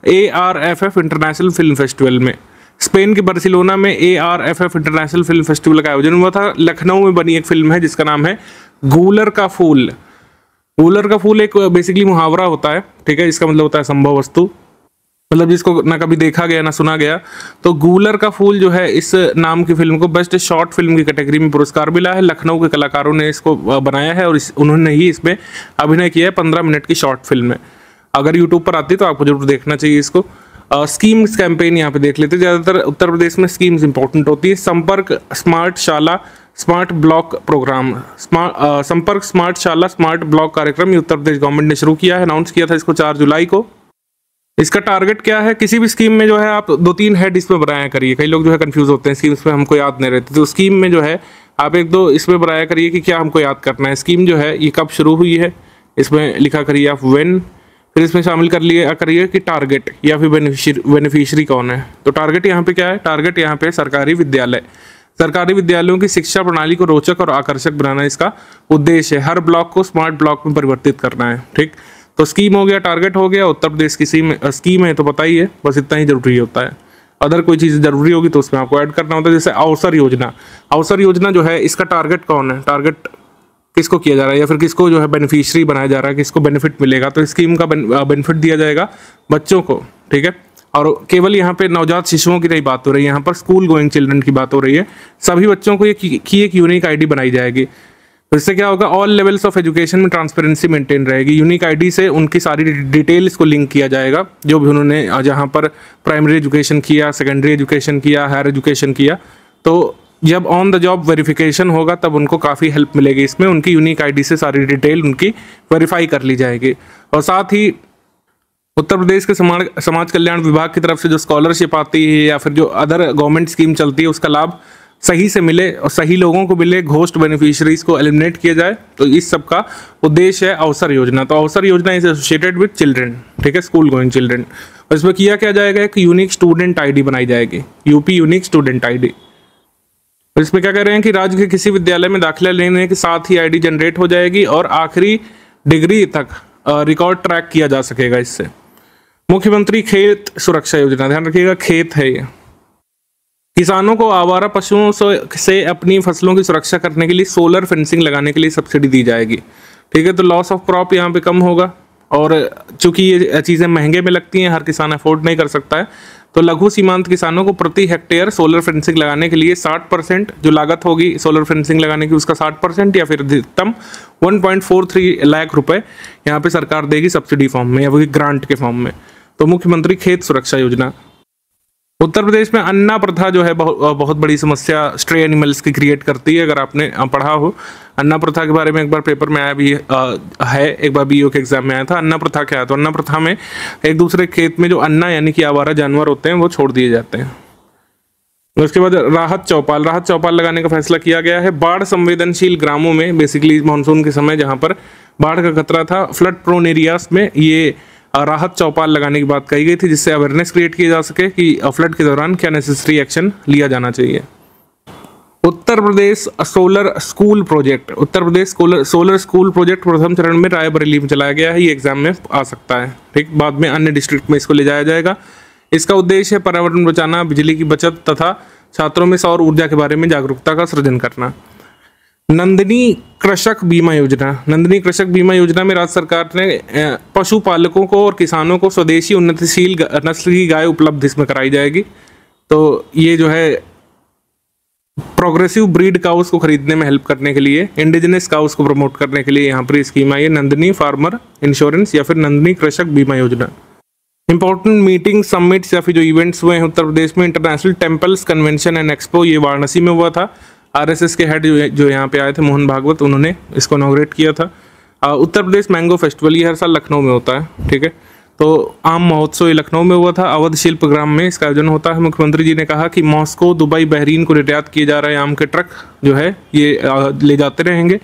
ARFF international film festival में, स्पेन के बार्सिलोना में ARFF इंटरनेशनल फिल्म फेस्टिवल का आयोजन हुआ था। लखनऊ में बनी एक फिल्म है जिसका नाम है गूलर का फूल। गूलर का फूल एक बेसिकली मुहावरा होता है, ठीक है, इसका मतलब होता है संभव वस्तु, मतलब जिसको ना कभी देखा गया ना सुना गया। तो गूलर का फूल जो है इस नाम की फिल्म को बेस्ट शॉर्ट फिल्म की कैटेगरी में पुरस्कार मिला है। लखनऊ के कलाकारों ने इसको बनाया है और उन्होंने ही इसमें अभिनय किया है। 15 मिनट की शॉर्ट फिल्म है, अगर यूट्यूब पर आती तो आपको जरूर देखना चाहिए इसको। स्कीम्स कैंपेन यहाँ पे देख लेते हैं। ज़्यादातर उत्तर प्रदेश में स्कीम्स इंपॉर्टेंट होती है। संपर्क स्मार्ट शाला स्मार्ट ब्लॉक प्रोग्राम, संपर्क स्मार्ट शाला स्मार्ट ब्लॉक कार्यक्रम ये उत्तर प्रदेश गवर्नमेंट ने शुरू किया है, अनाउंस किया था इसको 4 जुलाई को। इसका टारगेट क्या है, किसी भी स्कीम में जो है आप 2-3 हेड इसमें बनाया करिए। कई लोग जो है कंफ्यूज होते हैं स्कीम्स में, हमको याद नहीं रहती, तो स्कीम में जो है आप 1-2 इसमें बनाया करिए कि क्या हमको याद करना है। स्कीम जो है ये कब शुरू हुई है इसमें लिखा करिए आप व्हेन, फिर इसमें शामिल कर लिए करिए कि टारगेट या फिर बेनिफिशियरी कौन है। तो टारगेट यहाँ पे क्या है, टारगेट यहाँ पे सरकारी विद्यालय, सरकारी विद्यालयों की शिक्षा प्रणाली को रोचक और आकर्षक बनाना इसका उद्देश्य है। हर ब्लॉक को स्मार्ट ब्लॉक में परिवर्तित करना है। ठीक, तो स्कीम हो गया, टारगेट हो गया। उत्तर प्रदेश की स्कीम है तो पता ही है, बस इतना ही जरूरी होता है। अदर कोई चीज़ जरूरी होगी तो उसमें आपको ऐड करना होता है। जैसे अवसर योजना, अवसर योजना जो है इसका टारगेट कौन है, टारगेट किसको किया जा रहा है या फिर किसको जो है बेनिफिशियरी बनाया जा रहा है, किसको बेनिफिट मिलेगा। तो स्कीम का बेनिफिट दिया जाएगा बच्चों को, ठीक है। और केवल यहाँ पे नवजात शिशुओं की नहीं बात हो रही है, यहाँ पर स्कूल गोइंग चिल्ड्रन की बात हो रही है। सभी बच्चों को ये एक यूनिक आईडी बनाई जाएगी। तो इससे क्या होगा, ऑल लेवल्स ऑफ एजुकेशन में ट्रांसपेरेंसी मेंटेन रहेगी। यूनिक आईडी से उनकी सारी डिटेल्स को लिंक किया जाएगा, जो भी उन्होंने जहाँ पर प्राइमरी एजुकेशन किया, सेकेंडरी एजुकेशन किया, हायर एजुकेशन किया। तो जब ऑन द जॉब वेरिफिकेशन होगा तब उनको काफ़ी हेल्प मिलेगी इसमें। उनकी यूनिक आईडी से सारी डिटेल उनकी वेरीफाई कर ली जाएगी। और साथ ही उत्तर प्रदेश के समाज कल्याण विभाग की तरफ से जो स्कॉलरशिप आती है या फिर जो अदर गवर्नमेंट स्कीम चलती है उसका लाभ सही से मिले और सही लोगों को मिले, घोस्ट बेनिफिशियरीज को एलिमिनेट किया जाए। तो इस सब का उद्देश्य है अवसर योजना। तो अवसर योजना इज एसोसिएटेड विद चिल्ड्रन, ठीक है, स्कूल गोइंग चिल्ड्रन। और इसमें किया क्या जाएगा, एक यूनिक स्टूडेंट आईडी बनाई जाएगी, यूपी यूनिक स्टूडेंट आईडी। इसमें क्या कह रहे हैं कि राज्य के किसी विद्यालय में दाखिला लेने के साथ ही आईडी जनरेट हो जाएगी और आखिरी डिग्री तक रिकॉर्ड ट्रैक किया जा सकेगा इससे। मुख्यमंत्री खेत सुरक्षा योजना, ध्यान रखिएगा खेत है ये। किसानों को आवारा पशुओं से अपनी फसलों की सुरक्षा करने के लिए सोलर फेंसिंग लगाने के लिए सब्सिडी दी जाएगी, ठीक है। तो लॉस ऑफ क्रॉप यहाँ पे कम होगा। और चूंकि ये चीज़ें महंगे में लगती हैं, हर किसान अफोर्ड नहीं कर सकता है, तो लघु सीमांत किसानों को प्रति हेक्टेयर सोलर फेंसिंग लगाने के लिए 60% जो लागत होगी सोलर फेंसिंग लगाने की उसका 60% या फिर अधिकतम 1.43 लाख रुपए यहाँ पे सरकार देगी सब्सिडी फॉर्म में या वही ग्रांट के फॉर्म में। तो मुख्यमंत्री खेत सुरक्षा योजना। उत्तर प्रदेश में अन्ना प्रथा जो है बहुत बड़ी समस्या स्ट्रे एनिमल्स की क्रिएट करती है। अगर आपने पढ़ा हो अन्ना प्रथा के बारे में, एक बार पेपर में आया भी है, एक बार BO के एग्जाम में आया था। अन्ना प्रथा क्या है, तो अन्ना प्रथा में एक दूसरे खेत में जो अन्ना यानी कि आवारा जानवर होते हैं वो छोड़ दिए जाते हैं। उसके बाद राहत चौपाल लगाने का फैसला किया गया है। बाढ़ संवेदनशील ग्रामों में, बेसिकली मानसून के समय जहाँ पर बाढ़ का खतरा था, फ्लड प्रोन एरियाज में ये राहत चौपाल लगाने की बात कही गई थी, जिससे अवेयरनेस क्रिएट की जा सके कि फ्लड के दौरान क्या नेसेसरी एक्शन लिया जाना चाहिए। Uttar Pradesh solar school project, Uttar Pradesh solar school project प्रथम चरण में रायबरेली में चलाया गया है। ये एग्जाम में आ सकता है, ठीक। बाद में अन्य डिस्ट्रिक्ट में इसको ले जाया जाएगा। इसका उद्देश्य है पर्यावरण बचाना, बिजली की बचत तथा छात्रों में सौर ऊर्जा के बारे में जागरूकता का सृजन करना। नंदिनी कृषक बीमा योजना, नंदिनी कृषक बीमा योजना में राज्य सरकार ने पशुपालकों को और किसानों को स्वदेशी उन्नतिशील नस्ल की गाय उपलब्ध इसमें कराई जाएगी। तो ये जो है प्रोग्रेसिव ब्रीड काउस को खरीदने में हेल्प करने के लिए, इंडिजिनस काउस को प्रमोट करने के लिए यहाँ पर स्कीम आई है नंदिनी फार्मर इंश्योरेंस या फिर नंदिनी कृषक बीमा योजना। इंपॉर्टेंट मीटिंग समिट्स या फिर जो इवेंट्स हुए हैं उत्तर प्रदेश में, international temples convention and expo, ये वाराणसी में हुआ था। आरएसएस के हेड जो यहाँ पे आए थे मोहन भागवत, उन्होंने इसको इनॉग्रेट किया था। उत्तर प्रदेश मैंगो फेस्टिवल ये हर साल लखनऊ में होता है, ठीक है। तो आम महोत्सव ये लखनऊ में हुआ था, अवध शिल्प ग्राम में इसका आयोजन होता है। मुख्यमंत्री जी ने कहा कि मॉस्को, दुबई, बहरीन को निर्यात किए जा रहे आम के ट्रक जो है ये ले जाते रहेंगे।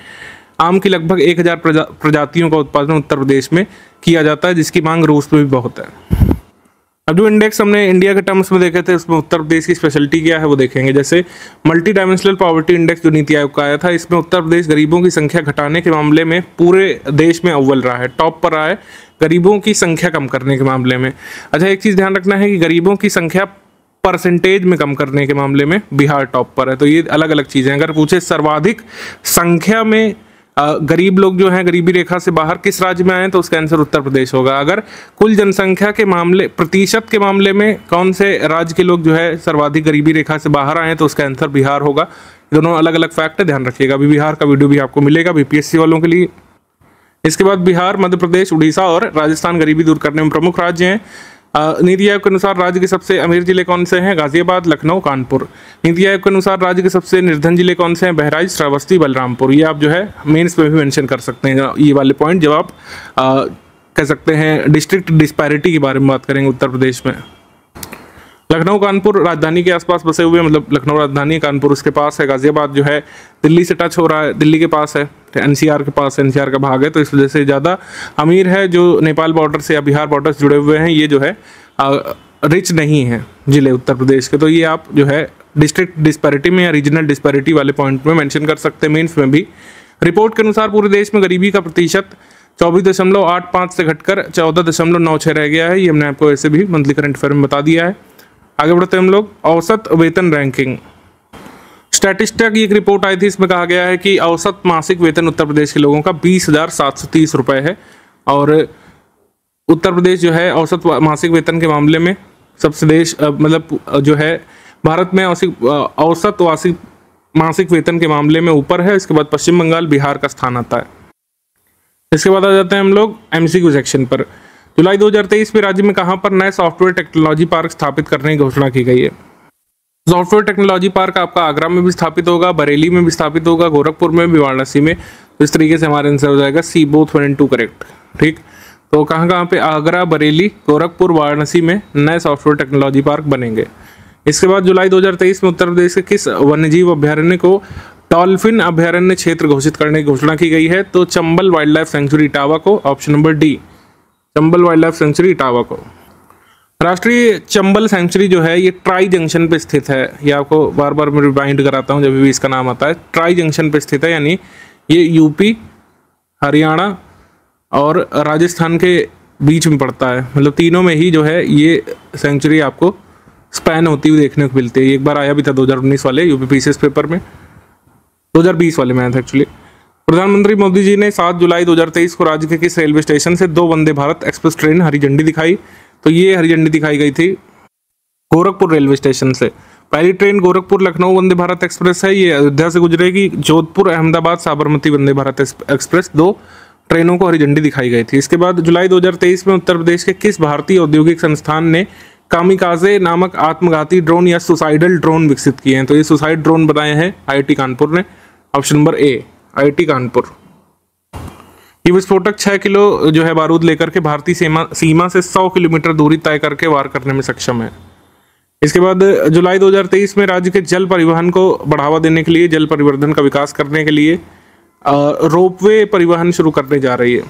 आम की लगभग 1000 प्रजातियों का उत्पादन उत्तर प्रदेश में किया जाता है, जिसकी मांग रूस में भी बहुत है। अब जो इंडेक्स हमने इंडिया के टर्म्स में देखे थे, उसमें उत्तर प्रदेश की स्पेशलिटी क्या है वो देखेंगे। जैसे मल्टी डायमेंशनल पॉवर्टी इंडेक्स जो नीति आयोग का आया था, इसमें उत्तर प्रदेश गरीबों की संख्या घटाने के मामले में पूरे देश में अव्वल रहा है, टॉप पर रहा है गरीबों की संख्या कम करने के मामले में। अच्छा, एक चीज़ ध्यान रखना है कि गरीबों की संख्या परसेंटेज में कम करने के मामले में बिहार टॉप पर है। तो ये अलग अलग चीज़ें। अगर पूछे सर्वाधिक संख्या में गरीब लोग जो हैं गरीबी रेखा से बाहर किस राज्य में आए, तो उसका आंसर उत्तर प्रदेश होगा। अगर कुल जनसंख्या के मामले, प्रतिशत के मामले में कौन से राज्य के लोग जो है सर्वाधिक गरीबी रेखा से बाहर आए, तो उसका आंसर बिहार होगा। दोनों अलग अलग फैक्ट है, ध्यान रखिएगा। अभी बिहार का वीडियो भी आपको मिलेगा बीपीएससी वालों के लिए। इसके बाद बिहार, मध्य प्रदेश, उड़ीसा और राजस्थान गरीबी दूर करने में प्रमुख राज्य हैं। नीति आयोग के अनुसार राज्य के सबसे अमीर जिले कौन से हैं? गाजियाबाद, लखनऊ, कानपुर। नीति आयोग के अनुसार राज्य के सबसे निर्धन जिले कौन से हैं? बहराइच, श्रावस्ती, बलरामपुर। ये आप जो है मेंस में भी मेंशन कर सकते हैं ये वाले पॉइंट, जब आप कह सकते हैं डिस्ट्रिक्ट डिस्पैरिटी के बारे में बात करेंगे उत्तर प्रदेश में। लखनऊ, कानपुर राजधानी के आसपास बसे हुए, मतलब लखनऊ राजधानी, कानपुर उसके पास है। गाजियाबाद जो है दिल्ली से टच हो रहा है, दिल्ली के पास है, एनसीआर के पास, एनसीआर का भाग है, तो इस वजह से ज़्यादा अमीर है। जो नेपाल बॉर्डर से या बिहार बॉर्डर से जुड़े हुए हैं, ये जो है रिच नहीं है जिले उत्तर प्रदेश के। तो ये आप जो है डिस्ट्रिक्ट डिस्पैरिटी में या रीजनल डिस्पैरिटी वाले पॉइंट में मेंशन कर सकते हैं, मेंस में भी। रिपोर्ट के अनुसार पूरे देश में गरीबी का प्रतिशत 24.85 से घटकर 14.96 रह गया है। ये हमने आपको ऐसे भी मंथली करंट अफेयर में बता दिया है। आगे बढ़ते हैं हम लोग। औसत वेतन रैंकिंग, स्टैटिस्टिका की एक रिपोर्ट आई थी, इसमें कहा गया है कि औसत मासिक वेतन उत्तर प्रदेश के लोगों का 20,730 रुपये है। और उत्तर प्रदेश जो है औसत मासिक वेतन के मामले में सबसे देश मतलब जो है भारत में औसत मासिक वेतन के मामले में ऊपर है। इसके बाद पश्चिम बंगाल, बिहार का स्थान आता है। इसके बाद आ जाते हैं हम लोग एमसीक्यू सेक्शन पर। जुलाई 2023 में राज्य में कहां पर नए सॉफ्टवेयर टेक्नोलॉजी पार्क स्थापित करने की घोषणा की गई है? सॉफ्टवेयर टेक्नोलॉजी पार्क आपका आगरा में भी स्थापित होगा, बरेली में भी स्थापित होगा, गोरखपुर में भी, वाराणसी में। तो इस तरीके से हमारा आंसर हो जाएगा सी, बोथ 1 and 2 करेक्ट। ठीक, तो कहाँ पे? आगरा, बरेली, गोरखपुर, वाराणसी में नए सॉफ्टवेयर टेक्नोलॉजी पार्क बनेंगे। इसके बाद जुलाई 2023 में उत्तर प्रदेश के किस वन्यजीव अभ्यारण्य को डॉल्फिन अभ्यारण्य क्षेत्र घोषित करने की घोषणा की गई है? तो Chambal wildlife sanctuary Etawah को, option number D, Chambal wildlife sanctuary Etawah को। राष्ट्रीय चंबल सेंचुरी जो है ये ट्राई जंक्शन पे स्थित है। ये आपको बार बार मैं रिमाइंड कराता हूँ जब भी इसका नाम आता है। ट्राई जंक्शन पे स्थित है, यानी ये यूपी, हरियाणा और राजस्थान के बीच में पड़ता है। मतलब तीनों में ही जो है ये सेंचुरी आपको स्पैन होती हुई देखने को मिलती है। एक बार आया भी था 2019 वाले यूपी पीसीएस पेपर में, 2020 वाले में आया था एक्चुअली। प्रधानमंत्री मोदी जी ने 7 जुलाई 2023 को राज्य के किस रेलवे स्टेशन से 2 वंदे भारत एक्सप्रेस ट्रेन हरी झंडी दिखाई? तो ये हरी झंडी दिखाई गई थी गोरखपुर रेलवे स्टेशन से। पहली ट्रेन गोरखपुर लखनऊ वंदे भारत एक्सप्रेस है, ये अयोध्या से गुजरेगी। जोधपुर अहमदाबाद साबरमती वंदे भारत एक्सप्रेस, 2 ट्रेनों को हरी झंडी दिखाई गई थी। इसके बाद जुलाई 2023 में उत्तर प्रदेश के किस भारतीय औद्योगिक संस्थान ने कामिकाजे नामक आत्मघाती ड्रोन या सुसाइडल ड्रोन विकसित किए हैं? तो ये सुसाइड ड्रोन बनाए हैं आईआईटी कानपुर ने, ऑप्शन नंबर ए, आईआईटी कानपुर। ये विस्फोटक 6 किलो जो है बारूद लेकर के भारतीय सीमा से 100 किलोमीटर दूरी तय करके वार करने में सक्षम है। इसके बाद जुलाई 2023 में राज्य के जल परिवहन को बढ़ावा देने के लिए, जल परिवर्धन का विकास करने के लिए रोपवे परिवहन शुरू करने जा रही है।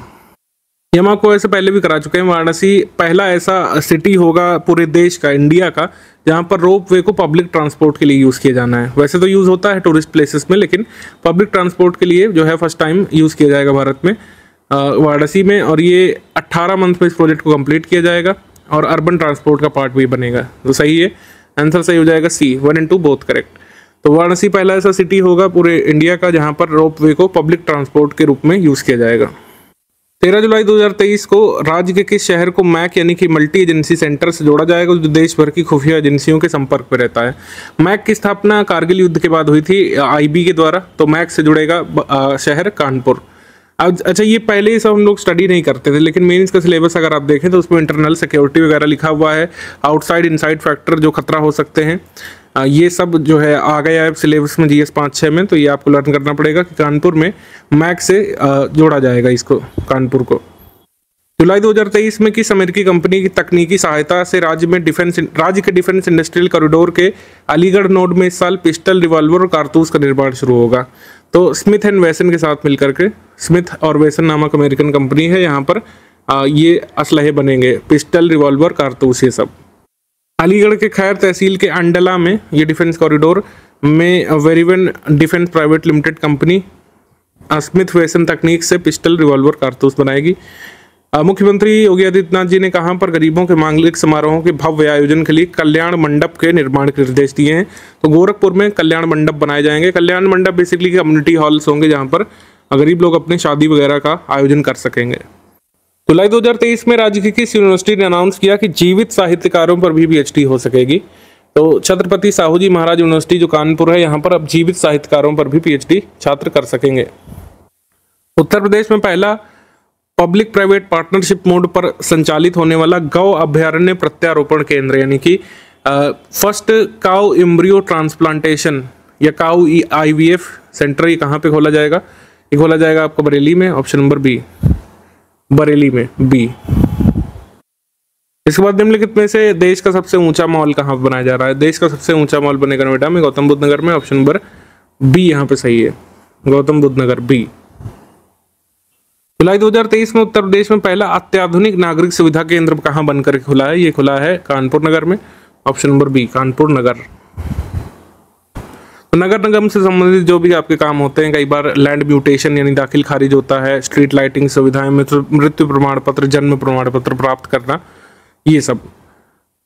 ये हम आपको ऐसे पहले भी करा चुके हैं। वाराणसी पहला ऐसा सिटी होगा पूरे देश का, इंडिया का, जहाँ पर रोपवे को पब्लिक ट्रांसपोर्ट के लिए यूज़ किया जाना है। वैसे तो यूज़ होता है टूरिस्ट प्लेसेस में, लेकिन पब्लिक ट्रांसपोर्ट के लिए जो है फर्स्ट टाइम यूज़ किया जाएगा भारत में, वाराणसी में। और ये 18 मंथ में इस प्रोजेक्ट को कंप्लीट किया जाएगा और अर्बन ट्रांसपोर्ट का पार्ट भी बनेगा। तो सही है, आंसर सही हो जाएगा सी, 1 and 2 बोथ करेक्ट। तो वाराणसी पहला ऐसा सिटी होगा पूरे इंडिया का जहाँ पर रोपवे को पब्लिक ट्रांसपोर्ट के रूप में यूज़ किया जाएगा। 13 जुलाई 2023 को राज्य के किस शहर को मैक यानी कि मल्टी एजेंसी सेंटर से जोड़ा जाएगा, जो देश भर की खुफिया एजेंसियों के संपर्क में रहता है। मैक की स्थापना कारगिल युद्ध के बाद हुई थी आईबी के द्वारा, तो मैक से जुड़ेगा शहर कानपुर। अब अच्छा, ये पहले ही सब हम लोग स्टडी नहीं करते थे, लेकिन मेंस का सिलेबस अगर आप देखें तो उसमें इंटरनल सिक्योरिटी वगैरह लिखा हुआ है, आउटसाइड इनसाइड फैक्टर जो खतरा हो सकते हैं, ये सब जो है आ गया है सिलेबस में GS 5-6 में। तो ये आपको लर्न करना पड़ेगा कि कानपुर में मैक से जोड़ा जाएगा इसको, कानपुर को। जुलाई 2023 में किस अमेरिकी कंपनी की तकनीकी सहायता से राज्य के डिफेंस इंडस्ट्रियल कॉरिडोर के अलीगढ़ नोड में इस साल पिस्टल, रिवॉल्वर और कारतूस का निर्माण शुरू होगा? तो स्मिथ एंड वेसन के साथ मिलकर के, स्मिथ और वेसन नामक अमेरिकन कंपनी है, यहाँ पर ये असलहे बनेंगे, पिस्टल, रिवॉल्वर, कारतूस, ये सब। अलीगढ़ के खैर तहसील के अंडला में ये डिफेंस कॉरिडोर में Verivin defence private limited company Smith Wesson तकनीक से पिस्टल, रिवॉल्वर, कारतूस बनाएगी। मुख्यमंत्री योगी आदित्यनाथ जी ने कहां पर गरीबों के मांगलिक समारोहों के भव्य आयोजन के लिए कल्याण मंडप के निर्माण के निर्देश दिए हैं? तो गोरखपुर में कल्याण मंडप बनाए जाएंगे। कल्याण मंडप बेसिकली कम्युनिटी हॉल्स होंगे जहां पर गरीब लोग अपने शादी वगैरह का आयोजन कर सकेंगे। जुलाई 2023 में राज्य की किस यूनिवर्सिटी ने अनाउंस किया कि जीवित साहित्यकारों पर भी PhD हो सकेगी? तो छत्रपति साहू जी महाराज यूनिवर्सिटी जो कानपुर है, यहाँ पर अब जीवित साहित्यकारों पर भी PhD छात्र कर सकेंगे। उत्तर प्रदेश में पहला पब्लिक प्राइवेट पार्टनरशिप मोड पर संचालित होने वाला गौ अभ्यारण्य प्रत्यारोपण केंद्र यानी कि फर्स्ट काउ एम्ब्रियो ट्रांसप्लांटेशन या काउ IVF सेंटर, ये कहाँ पे खोला जाएगा? ये खोला जाएगा आपको बरेली में, ऑप्शन नंबर बी, बरेली में, बी। इसके बाद निम्नलिखित में से देश का सबसे ऊंचा मॉल कहाँ पर बनाया जा रहा है? देश का सबसे ऊंचा मॉल बनेगा नोएडा में, गौतम बुद्ध नगर में, ऑप्शन नंबर बी यहाँ पे सही है, गौतम बुद्ध नगर, बी। जुलाई 2023 में उत्तर प्रदेश में पहला अत्याधुनिक नागरिक सुविधा केंद्र कहाँ बनकर खुला है? ये खुला है कानपुर नगर में, ऑप्शन नंबर बी, कानपुर नगर। तो नगर निगम से संबंधित जो भी आपके काम होते हैं, कई बार लैंड म्यूटेशन यानी दाखिल खारिज होता है, स्ट्रीट लाइटिंग सुविधाएं, मृत्यु प्रमाण पत्र, जन्म प्रमाण पत्र प्राप्त करना, ये सब।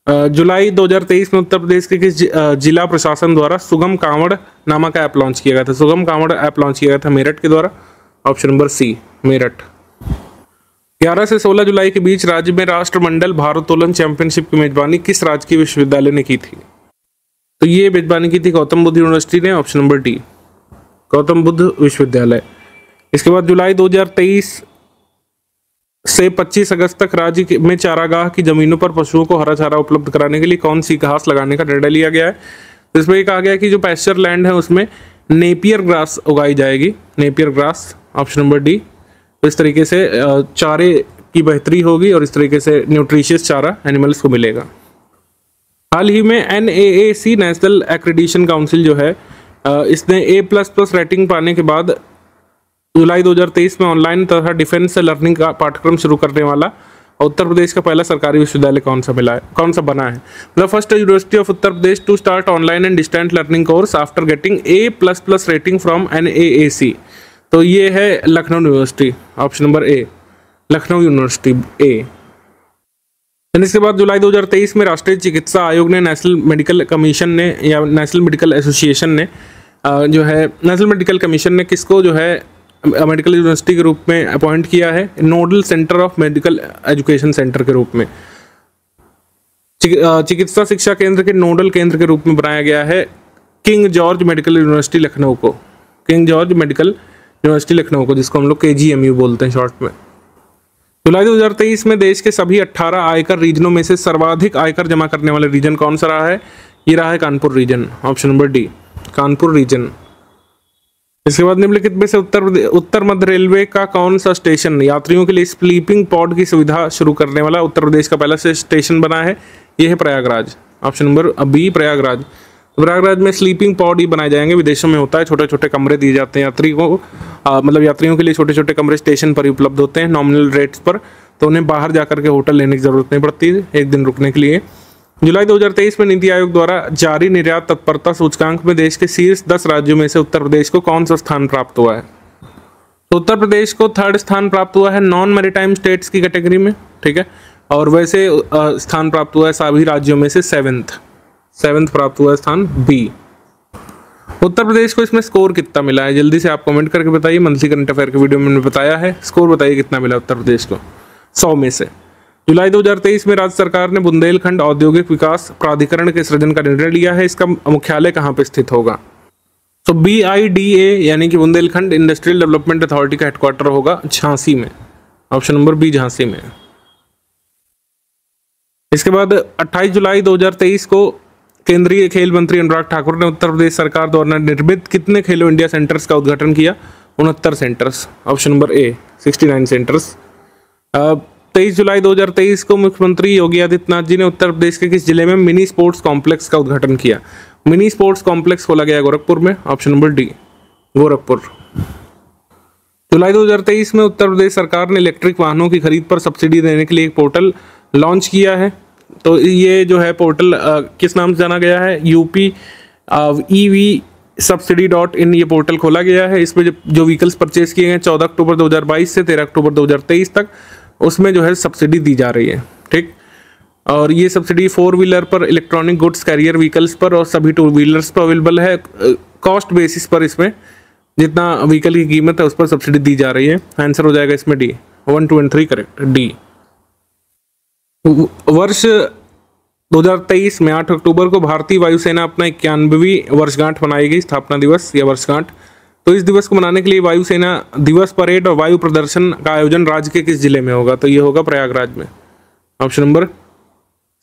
जुलाई 2023 में उत्तर प्रदेश के किस जिला प्रशासन द्वारा सुगम कांवड़ नामक ऐप लॉन्च किया गया था? सुगम कांवड़ ऐप लॉन्च किया गया था मेरठ के द्वारा, ऑप्शन नंबर सी, मेरठ। 11 से 16 जुलाई के बीच राज्य में राष्ट्रमंडल भारोत्तोलन चैंपियनशिप की मेजबानी किस राजकीय विश्वविद्यालय ने की थी? तो ये मेजबानी की थी गौतम बुद्ध यूनिवर्सिटी ने, option number D, Gautam Buddha विश्वविद्यालय। इसके बाद जुलाई 2023 से 25 अगस्त तक राज्य में चारागाह की जमीनों पर पशुओं को हरा चारा उपलब्ध कराने के लिए कौन सी घास लगाने का निर्णय लिया गया है? तो इसमें ये कहा गया कि जो पैस्चर लैंड है उसमें नेपियर ग्रास उगाई जाएगी, Napier grass, option number D. तो इस तरीके से चारे की बेहतरी होगी और इस तरीके से न्यूट्रिशियस चारा एनिमल्स को मिलेगा। हाल ही में NAAC नेशनल एक्रेडिटेशन काउंसिल जो है इसने A++ रेटिंग पाने के बाद जुलाई 2023 में ऑनलाइन तथा डिफेंस लर्निंग का पाठ्यक्रम शुरू करने वाला उत्तर प्रदेश का पहला सरकारी विश्वविद्यालय कौन सा बना है? The first university of Uttar Pradesh to start online and distant learning course after getting A++ rating from NAAC। तो ये है Lucknow university, option number A, Lucknow university, A. इसके बाद जुलाई 2023 में राष्ट्रीय चिकित्सा आयोग ने नेशनल मेडिकल कमीशन ने या नेशनल मेडिकल एसोसिएशन ने जो है नेशनल मेडिकल कमीशन ने किसको जो है मेडिकल यूनिवर्सिटी के रूप में अपॉइंट किया है? Nodal centre of medical education centre के रूप में, चिकित्सा शिक्षा केंद्र के नोडल केंद्र के रूप में बनाया गया है King George medical university Lucknow को, King George medical university Lucknow को, जिसको हम लोग KGMU बोलते हैं शॉर्ट में। जुलाई 2023 में देश के सभी 18 आयकर रीजनों में से सर्वाधिक आयकर जमा करने वाले रीजन कौन सा रहा है? ये रहा है Kanpur region, option number D, Kanpur region. इसके बाद निम्नलिखित में से उत्तर मध्य रेलवे का कौन सा स्टेशन यात्रियों के लिए स्लीपिंग पॉड की सुविधा शुरू करने वाला उत्तर प्रदेश का पहला स्टेशन बना है? ये है Prayagraj, option number B, Prayagraj. Prayagraj में स्लीपिंग पॉड ही बनाए जाएंगे, विदेशों में होता है, छोटे छोटे कमरे दिए जाते हैं यात्री को, मतलब यात्रियों के लिए छोटे छोटे कमरे स्टेशन पर ही उपलब्ध होते हैं नॉमिनल रेट्स पर, तो उन्हें बाहर जाकर के होटल लेने की जरूरत नहीं पड़ती एक दिन रुकने के लिए। जुलाई 2023 में नीति आयोग द्वारा जारी निर्यात तत्परता सूचकांक में देश के शीर्ष 10 राज्यों में से उत्तर प्रदेश को कौन सा स्थान प्राप्त हुआ है? तो उत्तर प्रदेश को 3rd स्थान प्राप्त हुआ है नॉन मैरीटाइम स्टेट्स की कैटेगरी में, ठीक है, और वैसे स्थान प्राप्त हुआ है सभी राज्यों में से 7th प्राप्त हुआ है स्थान बी। उत्तर प्रदेश को इसमें स्कोर कितना मिला है, जल्दी से आप कमेंट करके बताइए। मंथली करंट अफेयर के वीडियो में मैंने बताया है, स्कोर बताइए कितना मिला उत्तर प्रदेश को 100 में से। जुलाई 2023 में राज्य सरकार ने बुंदेलखंड औद्योगिक विकास प्राधिकरण के सृजन का निर्णय लिया है। इसका मुख्यालय कहाँ पे स्थित होगा? तो BIDA यानी कि बुंदेलखंड इंडस्ट्रियल डेवलपमेंट अथॉरिटी का हेडक्वार्टर होगा झांसी में। ऑप्शन नंबर बी झांसी में। इसके बाद 28 जुलाई 2023 को केंद्रीय खेल मंत्री अनुराग ठाकुर ने उत्तर प्रदेश सरकार द्वारा निर्मित कितने खेलो इंडिया सेंटर्स का उद्घाटन किया? 69 सेंटर्स। ऑप्शन नंबर ए 69 सेंटर्स। 23 जुलाई 2023 को मुख्यमंत्री योगी आदित्यनाथ जी ने उत्तर प्रदेश के किस जिले में मिनी स्पोर्ट्स कॉम्प्लेक्स का उद्घाटन किया? मिनी स्पोर्ट्स कॉम्प्लेक्स खोला गया गोरखपुर में। Option number D Gorakhpur. जुलाई 2023 में उत्तर प्रदेश सरकार ने इलेक्ट्रिक वाहनों की खरीद पर सब्सिडी देने के लिए एक पोर्टल लॉन्च किया है। तो ये जो है पोर्टल किस नाम से जाना गया है? UP EV subsidy.in ये पोर्टल खोला गया है। इसमें जो व्हीकल्स परचेज किए गए 14 अक्टूबर 2022 से 13 अक्टूबर 2023 तक, उसमें जो है सब्सिडी दी जा रही है। ठीक, और ये सब्सिडी 4 व्हीलर पर, इलेक्ट्रॉनिक गुड्स कैरियर व्हीकल्स पर और सभी 2 व्हीलर्स पर अवेलेबल है। कॉस्ट बेसिस पर इसमें जितना व्हीकल की कीमत है उस पर सब्सिडी दी जा रही है। आंसर हो जाएगा इसमें डी। 1, 2 और 3 करेक्ट, डी। वर्ष 2023 में 8 अक्टूबर को भारतीय वायुसेना अपना 91वीं वर्षगांठ मनाएगी, स्थापना दिवस या वर्षगांठ। तो इस दिवस को मनाने के लिए वायुसेना दिवस परेड और वायु प्रदर्शन का आयोजन राज्य के किस जिले में होगा? तो ये होगा प्रयागराज में। ऑप्शन नंबर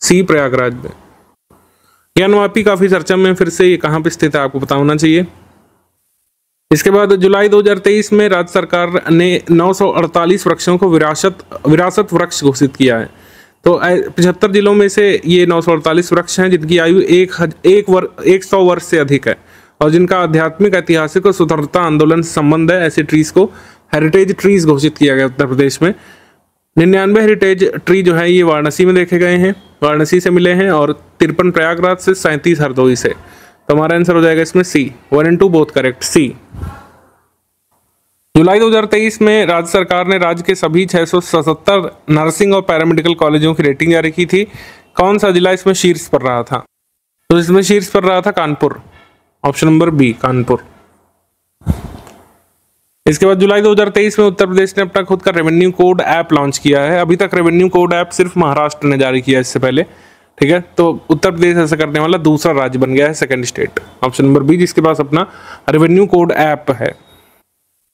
सी प्रयागराज में। ज्ञानवापी काफी चर्चा में, फिर से ये कहाँ पे स्थित है आपको पता होना चाहिए। इसके बाद जुलाई 2023 में राज्य सरकार ने 948 वृक्षों को विरासत वृक्ष घोषित किया है। तो 75 जिलों में से ये 948 वृक्ष हैं जिनकी आयु 100 वर्ष से अधिक है और जिनका आध्यात्मिक, ऐतिहासिक और स्वतंत्रता आंदोलन से संबंध है। ऐसे ट्रीज को हेरिटेज ट्रीज घोषित किया गया उत्तर प्रदेश में। 99 हेरिटेज ट्री जो है ये वाराणसी में देखे गए हैं, वाराणसी से मिले हैं, और 53 प्रयागराज से, 37 हरदोई से। तो हमारा आंसर हो जाएगा इसमें सी। 1 और 2 बोथ करेक्ट, सी। जुलाई 2023 में राज्य सरकार ने राज्य के सभी 677 नर्सिंग और पैरामेडिकल कॉलेजों की रेटिंग जारी की थी। कौन सा जिला इसमें शीर्ष पर रहा था? तो इसमें शीर्ष पर रहा था Kanpur. Option number B Kanpur. इसके बाद जुलाई 2023 में उत्तर प्रदेश ने अपना खुद का रेवेन्यू कोड ऐप लॉन्च किया है। अभी तक रेवेन्यू कोड ऐप सिर्फ महाराष्ट्र ने जारी किया इससे पहले। ठीक है, तो उत्तर प्रदेश ऐसा करने वाला दूसरा राज्य बन गया है, second state. Option number B जिसके पास अपना रेवेन्यू कोड ऐप है।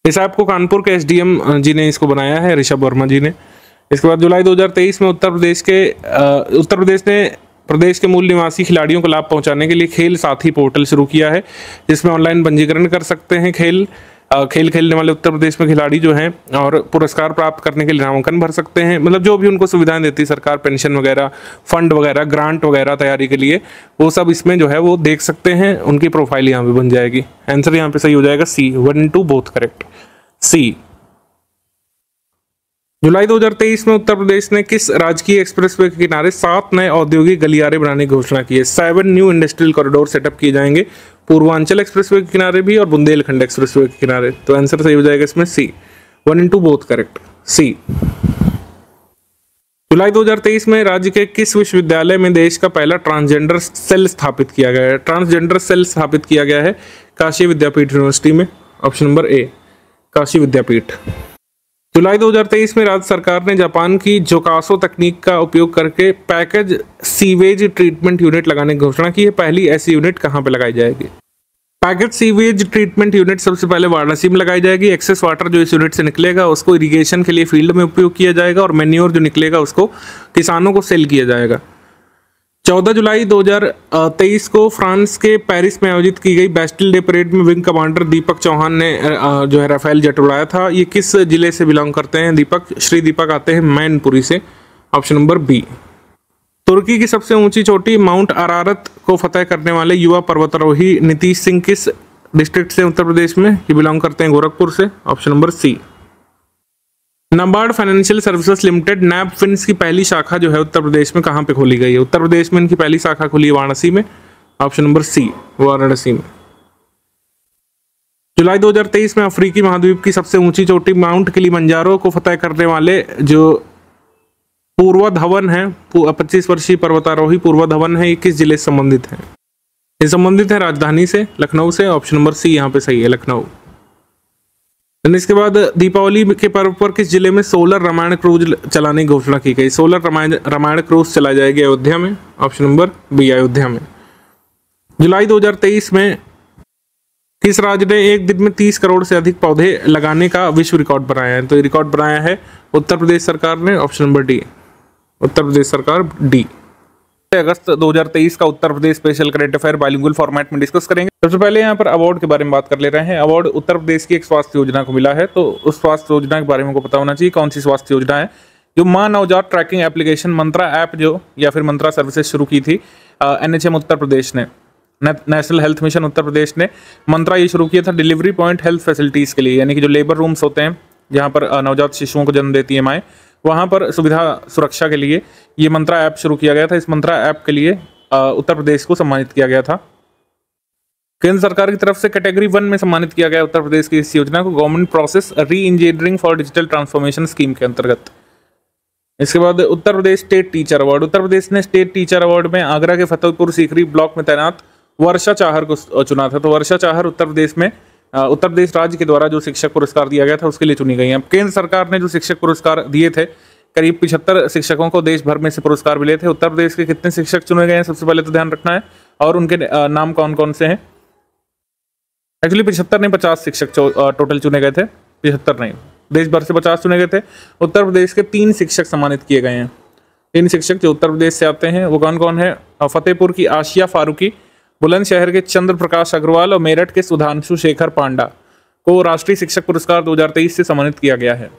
इस ऐप को कानपुर के SDM जी ने इसको बनाया है, ऋषभ वर्मा जी ने। इसके बाद जुलाई 2023 में उत्तर प्रदेश ने प्रदेश के मूल निवासी खिलाड़ियों को लाभ पहुंचाने के लिए खेल साथी पोर्टल शुरू किया है, जिसमें ऑनलाइन पंजीकरण कर सकते हैं खेल खेलने वाले उत्तर प्रदेश में खिलाड़ी जो हैं, और पुरस्कार प्राप्त करने के लिए नामांकन भर सकते हैं। मतलब जो भी उनको सुविधाएं देती है सरकार, पेंशन वगैरह, फंड वगैरह, ग्रांट वगैरह तैयारी के लिए, वो सब इसमें जो है वो देख सकते हैं। उनकी प्रोफाइल यहाँ पे बन जाएगी। आंसर यहाँ पे सही हो जाएगा सी। 1 और 2 बोथ करेक्ट, सी। जुलाई 2023 में उत्तर प्रदेश ने किस राजकीय एक्सप्रेसवे के किनारे 7 नए औद्योगिक गलियारे बनाने की घोषणा की है? 7 न्यू इंडस्ट्रियल कॉरिडोर सेटअप किए जाएंगे, पूर्वांचल एक्सप्रेसवे के किनारे भी और बुंदेलखंड एक्सप्रेसवे के किनारे। तो आंसर सही हो जाएगा इसमें सी। 1 और 2 बोथ करेक्ट, सी। जुलाई 2023 में राज्य के किस विश्वविद्यालय में देश का पहला ट्रांसजेंडर सेल स्थापित किया गया है? ट्रांसजेंडर सेल स्थापित किया गया है काशी विद्यापीठ यूनिवर्सिटी में। ऑप्शन नंबर ए काशी विद्यापीठ। जुलाई 2023 में राज्य सरकार ने जापान की जोकासो तकनीक का उपयोग करके पैकेज सीवेज ट्रीटमेंट यूनिट लगाने की घोषणा की है। पहली ऐसी यूनिट कहां पे लगाई जाएगी? पैकेज सीवेज ट्रीटमेंट यूनिट सबसे पहले वाराणसी में लगाई जाएगी। एक्सेस वाटर जो इस यूनिट से निकलेगा उसको इरिगेशन के लिए फील्ड में उपयोग किया जाएगा, और मैन्योर जो निकलेगा उसको किसानों को सेल किया जाएगा। 14 जुलाई 2023 को फ्रांस के पेरिस में आयोजित की गई बैस्टिल डे परेड में विंग कमांडर दीपक चौहान ने जो है राफेल जेट उड़ाया था। ये किस जिले से बिलोंग करते हैं? श्री दीपक आते हैं मैनपुरी से। Option number B. तुर्की की सबसे ऊंची चोटी माउंट अरारत को फतेह करने वाले युवा पर्वतारोही नीतीश सिंह किस डिस्ट्रिक्ट से उत्तर प्रदेश में ये बिलोंग करते हैं? गोरखपुर से। Option number C. NABARD financial services limited NABFINS की पहली शाखा जो है उत्तर प्रदेश में कहां पे खोली गई है? उत्तर प्रदेश में इनकी पहली शाखा खुली है वाराणसी में। ऑप्शन नंबर सी वाराणसी में। जुलाई 2023 में अफ्रीकी महाद्वीप की सबसे ऊंची चोटी माउंट किलिमंजारो को फतेह करने वाले जो पूर्वा धवन है, 25 वर्षीय पर्वतारोही पूर्वा धवन है, ये किस जिले से संबंधित है? ये संबंधित है राजधानी से, लखनऊ से। ऑप्शन नंबर सी यहाँ पे सही है, लखनऊ। इसके बाद दीपावली के पर्व पर किस जिले में सोलर रामायण क्रूज चलाने की घोषणा की गई? सोलर रामायण क्रूज चलाई जाएगी अयोध्या में। ऑप्शन नंबर बी, अयोध्या में। जुलाई 2023 में किस राज्य ने एक दिन में 30 करोड़ से अधिक पौधे लगाने का विश्व रिकॉर्ड बनाया है? तो ये रिकॉर्ड बनाया है उत्तर प्रदेश सरकार ने। Option number D, Uttar Pradesh सरकार, डी। अगस्त 2023 का Uttar Pradesh special current affair bilingual format में डिस्कस करेंगे। सबसे पहले यहाँ पर अवार्ड के बारे में बात कर ले रहे हैं। अवार्ड उत्तर प्रदेश की एक स्वास्थ्य योजना को मिला है, तो उस स्वास्थ्य योजना के बारे में को पता होना चाहिए। कौन सी स्वास्थ्य योजना है? जो मां नवजात ट्रैकिंग एप्लीकेशन मंत्रा ऐप जो या फिर मंत्रा सर्विसेज शुरू की थी NHM उत्तर प्रदेश ने, national health mission Uttar Pradesh ने मंत्रा ये शुरू किया था डिलीवरी पॉइंट हेल्थ फैसिलिटीज के लिए, यानी कि जो लेबर रूम्स होते हैं जहाँ पर नवजात शिशुओं को जन्म देती है माएँ, वहाँ पर सुविधा सुरक्षा के लिए ये मंत्रा ऐप शुरू किया गया था। इस मंत्रा ऐप के लिए उत्तर प्रदेश को सम्मानित किया गया था। केंद्र सरकार की तरफ से कैटेगरी 1 में सम्मानित किया गया उत्तर प्रदेश की इस योजना को गवर्नमेंट प्रोसेस री engineering for digital transformation scheme के अंतर्गत। इसके बाद Uttar Pradesh state teacher award. Uttar Pradesh ने स्टेट टीचर अवार्ड में आगरा के फतेहपुर सीकरी ब्लॉक में तैनात वर्षा चाहर को चुना था। तो वर्षा चाहर उत्तर प्रदेश राज्य के द्वारा जो शिक्षक पुरस्कार दिया गया था उसके लिए चुनी गई है। केंद्र सरकार ने जो शिक्षक पुरस्कार दिए थे, करीब 75 शिक्षकों को देश भर में से पुरस्कार मिले थे। उत्तर प्रदेश के कितने शिक्षक चुने गए हैं सबसे पहले तो ध्यान रखना है, और उनके नाम कौन कौन से हैं। एक्चुअली 75 नहीं 50 शिक्षक टोटल चुने गए थे, 75 नहीं, देश भर से 50 चुने गए थे। उत्तर प्रदेश के 3 शिक्षक सम्मानित किए गए हैं। 3 शिक्षक जो उत्तर प्रदेश से आते हैं वो कौन कौन है? फतेहपुर की आशिया फारूकी, बुलंदशहर के चंद्र प्रकाश अग्रवाल और मेरठ के सुधांशु शेखर पांडा को राष्ट्रीय शिक्षक पुरस्कार 2023 से सम्मानित किया गया है।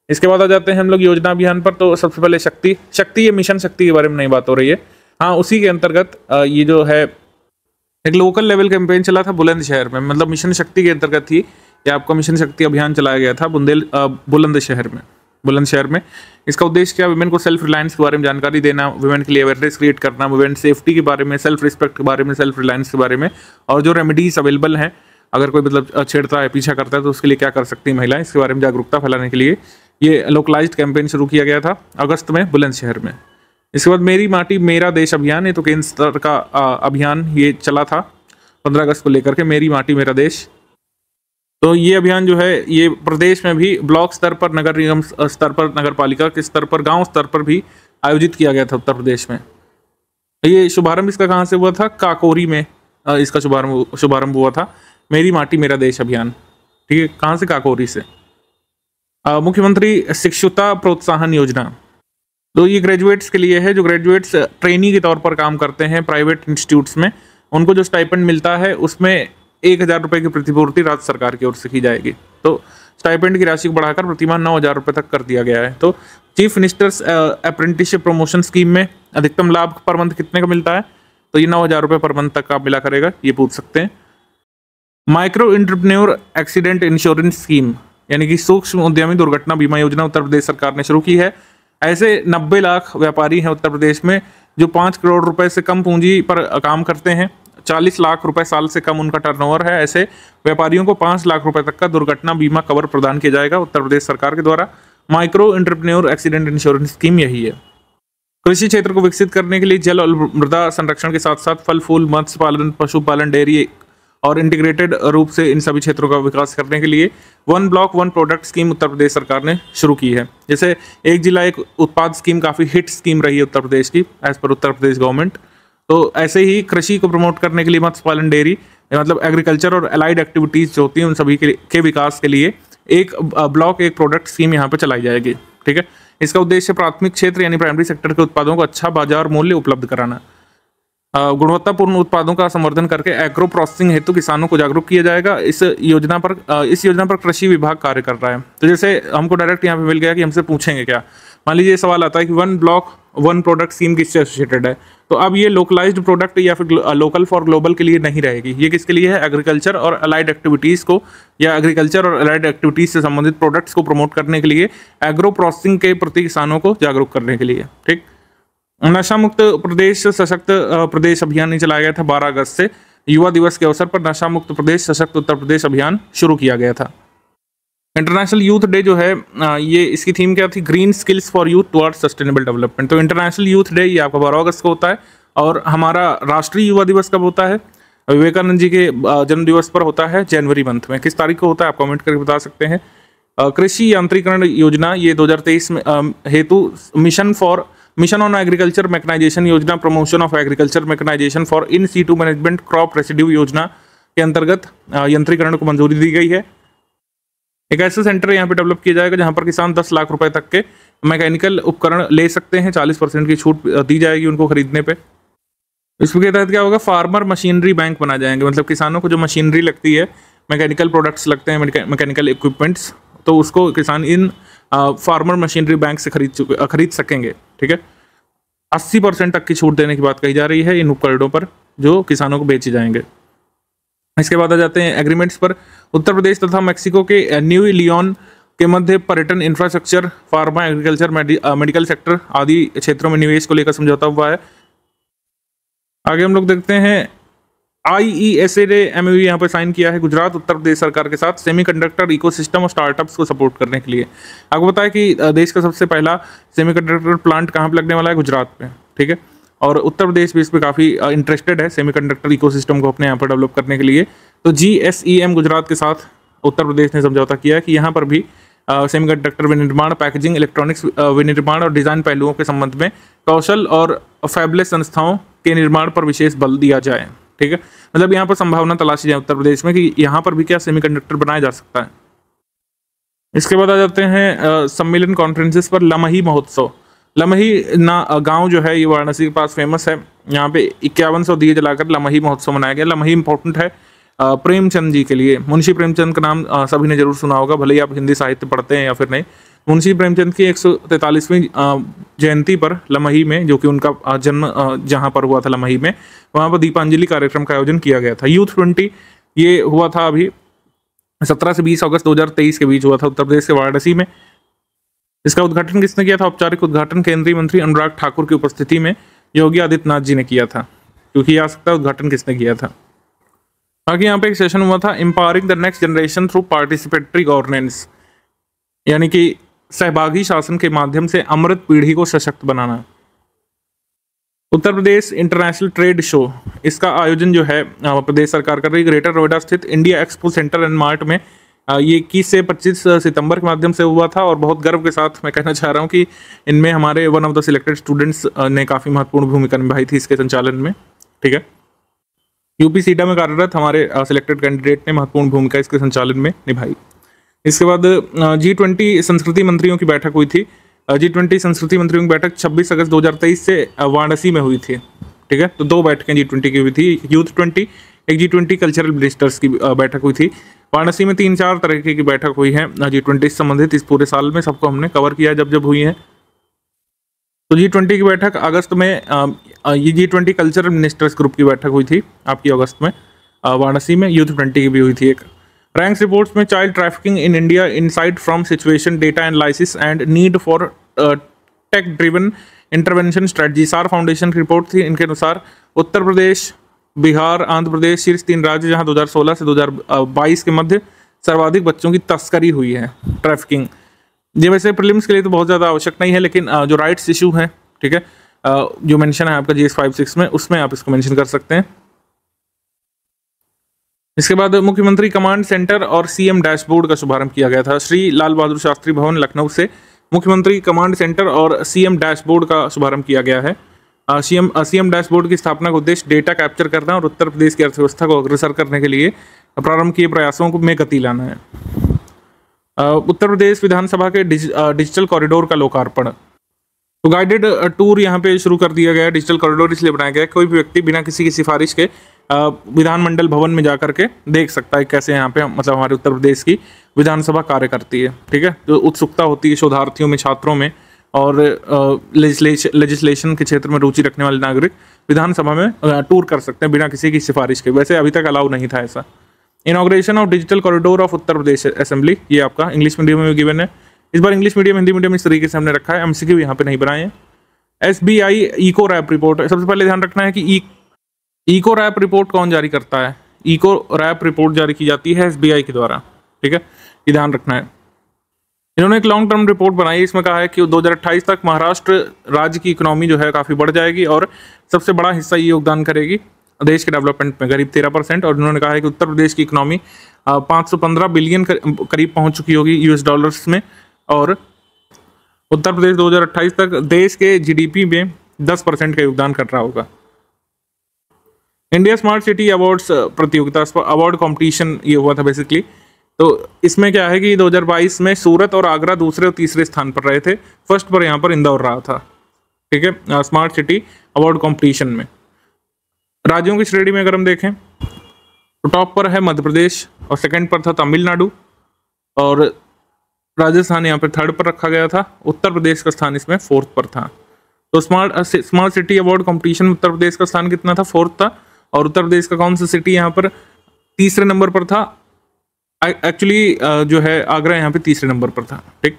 इसके बाद आ जाते हैं हम लोग योजना अभियान पर। तो सबसे पहले शक्ति ये मिशन शक्ति के बारे में नहीं बात हो रही है। हाँ, उसी के अंतर्गत ये जो है एक लोकल लेवल कैंपेन चला था बुलंदशहर में, मतलब मिशन शक्ति के अंतर्गत ही ये आपका मिशन शक्ति अभियान चलाया गया था बुलंदशहर में। इसका उद्देश्य क्या? वुमेन को सेल्फ रिलायंस के बारे में जानकारी देना, वुमेन के लिए अवेयरनेस क्रिएट करना, वुमेन सेफ्टी के बारे में, सेल्फ रिस्पेक्ट के बारे में, सेल्फ रिलायंस के बारे में, और जो रेमेडीज अवेलेबल हैं अगर कोई मतलब छेड़ता है, पीछा करता है तो उसके लिए क्या कर सकती है महिलाएं, इसके बारे में जागरूकता फैलाने के लिए ये लोकलाइज्ड कैंपेन शुरू किया गया था अगस्त में बुलंदशहर में। इसके बाद मेरी माटी मेरा देश अभियान, ये तो केंद्र स्तर का अभियान ये चला था 15 अगस्त को लेकर के, मेरी माटी मेरा देश। तो ये अभियान जो है ये प्रदेश में भी ब्लॉक स्तर पर, नगर निगम स्तर पर, नगर पालिका के स्तर पर, गांव स्तर पर भी आयोजित किया गया था उत्तर प्रदेश में। ये शुभारंभ इसका कहाँ से हुआ था? काकोरी में इसका शुभारंभ हुआ था, मेरी माटी मेरा देश अभियान। ठीक है, कहाँ से? काकोरी से। मुख्यमंत्री शिक्षुता प्रोत्साहन योजना, तो ये ग्रेजुएट्स के लिए है, जो ग्रेजुएट्स ट्रेनी के तौर पर काम करते हैं प्राइवेट इंस्टीट्यूट्स में, उनको जो स्टाइपेंड मिलता है उसमें 1000 रुपये की प्रतिपूर्ति राज्य सरकार की ओर से की जाएगी। तो स्टाइपेंड की राशि को बढ़ाकर प्रतिमाह 9000 रुपये तक कर दिया गया है। तो chief ministers apprenticeship promotion scheme में अधिकतम लाभ पर मंथ कितने का मिलता है? तो ये 9000 रुपये पर मंथ तक का मिला करेगा, ये पूछ सकते हैं। Micro entrepreneur accident insurance scheme, यानी कि सूक्ष्म उद्यमी दुर्घटना बीमा योजना उत्तर प्रदेश सरकार ने शुरू की है। ऐसे 90 लाख व्यापारी हैं उत्तर प्रदेश में जो 5 करोड़ रुपए से कम पूंजी पर काम करते हैं, 40 लाख रुपए साल से कम उनका टर्नओवर है। ऐसे व्यापारियों को 5 लाख रुपए तक का दुर्घटना बीमा कवर प्रदान किया जाएगा उत्तर प्रदेश सरकार के द्वारा। Micro entrepreneur accident insurance scheme यही है। कृषि क्षेत्र को विकसित करने के लिए जल और मृदा संरक्षण के साथ साथ फल फूल, मत्स्य पालन, पशुपालन, डेयरी और इंटीग्रेटेड रूप से इन सभी क्षेत्रों का विकास करने के लिए 1 ब्लॉक 1 प्रोडक्ट स्कीम उत्तर प्रदेश सरकार ने शुरू की है। जैसे एक जिला एक उत्पाद स्कीम काफ़ी हिट स्कीम रही है उत्तर प्रदेश की, as per Uttar Pradesh government. तो ऐसे ही कृषि को प्रमोट करने के लिए मत्स्य पालन, डेयरी, मतलब एग्रीकल्चर और अलाइड एक्टिविटीज़ जो होती हैं उन सभी के विकास के लिए एक ब्लॉक 1 प्रोडक्ट स्कीम यहाँ पर चलाई जाएगी। ठीक है, इसका उद्देश्य प्राथमिक क्षेत्र यानी प्राइमरी सेक्टर के उत्पादों को अच्छा बाजार मूल्य उपलब्ध कराना, गुणवत्तापूर्ण उत्पादों का संवर्धन करके एग्रो प्रोसेसिंग हेतु किसानों को जागरूक किया जाएगा। इस योजना पर कृषि विभाग कार्य कर रहा है। तो जैसे हमको डायरेक्ट यहाँ पे मिल गया कि हमसे पूछेंगे क्या, मान लीजिए सवाल आता है कि 1 ब्लॉक 1 प्रोडक्ट स्कीम किससे एसोसिएटेड है, तो अब ये लोकलाइज्ड प्रोडक्ट या फिर लोकल फॉर ग्लोबल के लिए नहीं रहेगी। ये किसके लिए है? एग्रीकल्चर और अलाइड एक्टिविटीज़ को, या एग्रीकल्चर और अलाइड एक्टिविटीज़ से संबंधित प्रोडक्ट्स को प्रमोट करने के लिए, एग्रो प्रोसेसिंग के प्रति किसानों को जागरूक करने के लिए। ठीक, नशा मुक्त प्रदेश सशक्त प्रदेश अभियान नहीं चलाया गया था 12 अगस्त से। युवा दिवस के अवसर पर नशा मुक्त प्रदेश सशक्त उत्तर प्रदेश अभियान शुरू किया गया था। इंटरनेशनल यूथ डे जो है ये इसकी थीम क्या थी? Green skills for youth towards sustainable development. तो इंटरनेशनल यूथ डे ये आपका 12 अगस्त को होता है और हमारा राष्ट्रीय युवा दिवस कब होता है? विवेकानंद जी के जन्म दिवस पर होता है, जनवरी मंथ में। किस तारीख को होता है आप कमेंट करके बता सकते हैं। कृषि यांत्रिकरण योजना ये 2023 में हेतु मिशन ऑन एग्रीकल्चर मैकेनाइजेशन योजना, promotion of agriculture mechanization for in situ management crop residue योजना के अंतर्गत यंत्रीकरण को मंजूरी दी गई है। एक ऐसा सेंटर यहाँ पे डेवलप किया जाएगा जहां पर किसान 10 लाख रुपए तक के मैकेनिकल उपकरण ले सकते हैं, 40% की छूट दी जाएगी उनको खरीदने पे। इसके तहत क्या होगा, फार्मर मशीनरी बैंक बना जाएंगे, मतलब किसानों को जो मशीनरी लगती है, मैकेनिकल प्रोडक्ट्स लगते हैं, मैकेनिकल इक्विपमेंट्स, तो उसको किसान इन फार्मर मशीनरी बैंक से खरीद सकेंगे। ठीक है, 80% तक की छूट देने की बात कही जा रही है इन उपकरणों पर जो किसानों को बेचे जाएंगे। इसके बाद आ जाते हैं एग्रीमेंट्स पर। उत्तर प्रदेश तथा मैक्सिको के न्यू लियोन के मध्य पर्यटन, infrastructure, pharma, agriculture, medical sector आदि क्षेत्रों में निवेश को लेकर समझौता हुआ है। आगे हम लोग देखते हैं IESA ने MOU यहाँ पर साइन किया है गुजरात उत्तर प्रदेश सरकार के साथ सेमीकंडक्टर इकोसिस्टम और स्टार्टअप्स को सपोर्ट करने के लिए। आपको पता है कि देश का सबसे पहला सेमीकंडक्टर प्लांट कहाँ पे लगने वाला है? गुजरात पे। ठीक है, और उत्तर प्रदेश भी इस पर काफ़ी इंटरेस्टेड है सेमीकंडक्टर इकोसिस्टम को अपने यहाँ पर डेवलप करने के लिए। तो GSEM गुजरात के साथ उत्तर प्रदेश ने समझौता किया है कि यहाँ पर भी सेमीकंडक्टर विनिर्माण, पैकेजिंग, इलेक्ट्रॉनिक्स विनिर्माण और डिजाइन पहलुओं के संबंध में कौशल और फैबलेस संस्थाओं के निर्माण पर विशेष बल दिया जाए। ठीक है, मतलब यहाँ पर संभावना तलाशी जाए उत्तर प्रदेश में कि यहाँ पर भी क्या सेमीकंडक्टर बनाया जा सकता है। इसके बाद आ जाते हैं सम्मेलन कॉन्फ्रेंसेस पर। लमही महोत्सव, लमही गांव जो है ये वाराणसी के पास फेमस है। यहाँ पे 5100 दिए जलाकर लमही महोत्सव मनाया गया। लमही इंपॉर्टेंट है प्रेमचंद जी के लिए। मुंशी प्रेमचंद का नाम सभी ने जरूर सुना होगा, भले ही आप हिंदी साहित्य पढ़ते हैं या फिर नहीं। मुंशी प्रेमचंद की 143वीं जयंती पर लमही में, जो कि उनका जन्म जहाँ पर हुआ था लमही में, वहाँ पर दीपांजलि कार्यक्रम का आयोजन किया गया था। यूथ 20 ये हुआ था अभी 17 से 20 अगस्त 2023 के बीच हुआ था उत्तर प्रदेश के वाराणसी में। इसका उद्घाटन किसने किया था? औपचारिक उद्घाटन केंद्रीय मंत्री अनुराग ठाकुर की उपस्थिति में योगी आदित्यनाथ जी ने किया था, क्योंकि आ सकता है उद्घाटन किसने किया था। आगे यहाँ पे एक सेशन हुआ था empowering the next generation through participatory governance, यानी कि सहभागी शासन के माध्यम से अमृत पीढ़ी को सशक्त बनाना। Uttar Pradesh international trade show, इसका आयोजन जो है प्रदेश सरकार कर रही। ग्रेटर नोएडा स्थित India expo centre and mart में ये 21 से 25 सितंबर के माध्यम से हुआ था। और बहुत गर्व के साथ मैं कहना चाह रहा हूँ कि इनमें हमारे one of the selected students ने काफ़ी महत्वपूर्ण भूमिका निभाई थी इसके संचालन में। ठीक है, यूपी सीडा में कार्यरत हमारे सिलेक्टेड कैंडिडेट ने महत्वपूर्ण भूमिका इसके संचालन में निभाई। इसके बाद G20 संस्कृति मंत्रियों की बैठक हुई थी। G20 संस्कृति मंत्रियों की बैठक 26 अगस्त 2023 से वाराणसी में हुई थी। ठीक है, तो 2 बैठकें G20 की हुई थी, यूथ 20, एक G20 कल्चरल मिनिस्टर्स की बैठक हुई थी। वाराणसी में 3-4 तरीके की बैठक हुई है G20 से संबंधित। इस पूरे साल में सबको हमने कवर किया जब जब हुई है। तो G20 की बैठक अगस्त में, ये G20 कल्चरल मिनिस्टर्स ग्रुप की बैठक हुई थी आपकी अगस्त में वाराणसी में। यूथ 20 की भी हुई थी एक। रैंक्स रिपोर्ट्स में child trafficking in India, insight from situation, data analysis and need for tech driven intervention strategy, सार फाउंडेशन की रिपोर्ट थी। इनके अनुसार उत्तर प्रदेश, बिहार, आंध्र प्रदेश शीर्ष 3 राज्य जहां 2016 से 2022 के मध्य सर्वाधिक बच्चों की तस्करी हुई है, ट्रैफिकिंग। ये वैसे प्रीलिम्स के लिए तो बहुत ज़्यादा आवश्यक नहीं है, लेकिन जो राइट्स इशू है, ठीक है, जो मेंशन है आपका GS 56 में, उसमें आप इसको मेंशन कर सकते हैं। इसके बाद मुख्यमंत्री कमांड सेंटर और CM डैशबोर्ड का शुभारंभ किया गया था। श्री लाल बहादुर शास्त्री भवन लखनऊ से मुख्यमंत्री कमांड सेंटर और CM डैशबोर्ड का शुभारंभ किया गया है। CM डैशबोर्ड की स्थापना का उद्देश्य डेटा कैप्चर करना और उत्तर प्रदेश की अर्थव्यवस्था को अग्रसर करने के लिए प्रारंभ किए प्रयासों में गति लाना है। उत्तर प्रदेश विधानसभा के डिजिटल कॉरिडोर का लोकार्पण, तो गाइडेड टूर यहाँ पे शुरू कर दिया गया है। डिजिटल कॉरिडोर इसलिए बनाया गया है कोई भी व्यक्ति बिना किसी की सिफारिश के विधानमंडल भवन में जाकर के देख सकता है कैसे यहाँ पे मतलब हमारे उत्तर प्रदेश की विधानसभा कार्य करती है। ठीक है, जो उत्सुकता होती है शोधार्थियों में, छात्रों में और लेजिस्लेशन के क्षेत्र में रुचि रखने वाले नागरिक विधानसभा में टूर कर सकते हैं बिना किसी की सिफारिश के। वैसे अभी तक अलाउ नहीं था ऐसा। Inauguration of digital corridor of Uttar Pradesh assembly, ये आपका इंग्लिश मीडियम में गिवन है। इस बार इंग्लिश मीडियम, हिंदी मीडियम इस तरीके से हमने रखा है। MCQ यहाँ पे नहीं बनाए हैं। SBI इको रैप रिपोर्ट, सबसे पहले ध्यान रखना है कि इको रैप रिपोर्ट कौन जारी करता है। इको रैप रिपोर्ट जारी की जाती है SBI के द्वारा। ठीक है, ये ध्यान रखना है। इन्होंने एक लॉन्ग टर्म रिपोर्ट बनाई, इसमें कहा है कि 2028 तक महाराष्ट्र राज्य की इकोनॉमी जो है काफ़ी बढ़ जाएगी और सबसे बड़ा हिस्सा ये योगदान करेगी देश के डेवलपमेंट में, करीब 13%। और इन्होंने कहा है कि उत्तर प्रदेश की इकोनॉमी 515 बिलियन करीब पहुंच चुकी होगी यूएस डॉलर्स में, और उत्तर प्रदेश 2028 तक देश के जीडीपी में 10% का योगदान कर रहा होगा। इंडिया स्मार्ट सिटी अवार्ड्स प्रतियोगिता, अवार्ड कंपटीशन ये हुआ था बेसिकली। तो इसमें क्या है कि 2022 में सूरत और आगरा दूसरे और तीसरे स्थान पर रहे थे, फर्स्ट पर यहाँ पर इंदौर रहा था। ठीक है, स्मार्ट सिटी अवार्ड कंपटीशन में राज्यों की श्रेणी में अगर हम देखें तो टॉप पर है मध्य प्रदेश और सेकंड पर था तमिलनाडु, और राजस्थान यहाँ पर थर्ड पर रखा गया था। उत्तर प्रदेश का स्थान इसमें फोर्थ पर था। तो स्मार्ट सिटी अवार्ड कंपटीशन में उत्तर प्रदेश का स्थान कितना था? फोर्थ था। और उत्तर प्रदेश का कौन सा सिटी यहाँ पर तीसरे नंबर पर था? एक्चुअली जो है आगरा यहाँ पे तीसरे नंबर पर था, ठीक,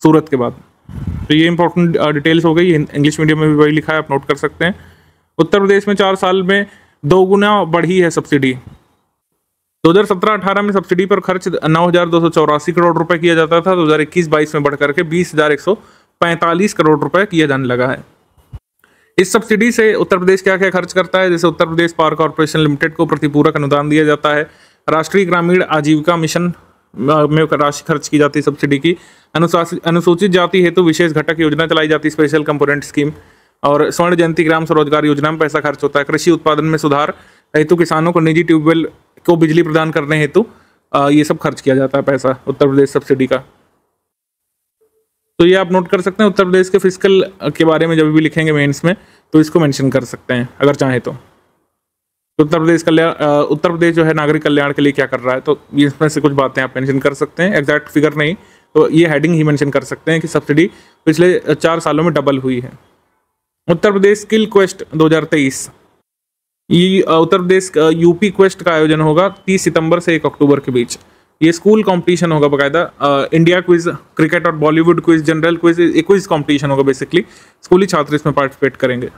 सूरत के बाद। तो ये इंपॉर्टेंट डिटेल्स हो गई, इंग्लिश मीडियम में भी वही लिखा है, आप नोट कर सकते हैं। उत्तर प्रदेश में 4 साल में 2 गुना बढ़ी है सब्सिडी। 2017-18 में सब्सिडी पर खर्च 9,284 करोड़ रुपए किया जाता था, 2021-22 में बढ़कर के 20,145 करोड़ रुपए किया जाने लगा है। इस सब्सिडी से उत्तर प्रदेश क्या क्या खर्च करता है? जैसे Uttar Pradesh power corporation limited को प्रतिपूरक अनुदान दिया जाता है, राष्ट्रीय ग्रामीण आजीविका मिशन में राशि खर्च की जाती है सब्सिडी की, अनुसूचित जाति हेतु विशेष घटक योजना चलाई जाती है, स्पेशल कंपोनेंट स्कीम, और स्वर्ण जयंती ग्राम स्वरोजगार योजना में पैसा खर्च होता है। कृषि उत्पादन में सुधार हेतु किसानों को निजी ट्यूबवेल को बिजली प्रदान करने हेतु ये सब खर्च किया जाता है पैसा उत्तर प्रदेश सब्सिडी का। तो ये आप नोट कर सकते हैं। उत्तर प्रदेश के फिस्कल के बारे में जब भी लिखेंगे मेंस में तो इसको मेंशन कर सकते हैं अगर चाहें तो। उत्तर प्रदेश जो है नागरिक कल्याण के लिए क्या कर रहा है, तो इसमें से कुछ बातें आप मेंशन कर सकते हैं, एग्जैक्ट फिगर नहीं तो ये हेडिंग ही मेंशन कर सकते हैं कि सब्सिडी पिछले 4 सालों में डबल हुई है। उत्तर प्रदेश स्किल क्वेस्ट 2023, ये उत्तर प्रदेश यूपी क्वेस्ट का आयोजन होगा 30 सितंबर से 1 अक्टूबर के बीच। ये स्कूल कंपटीशन होगा बाकायदा, इंडिया क्विज, क्रिकेट और बॉलीवुड क्विज, जनरल क्विज, एक क्विज कंपटीशन होगा बेसिकली। स्कूली छात्र इसमें पार्टिसिपेट करेंगे।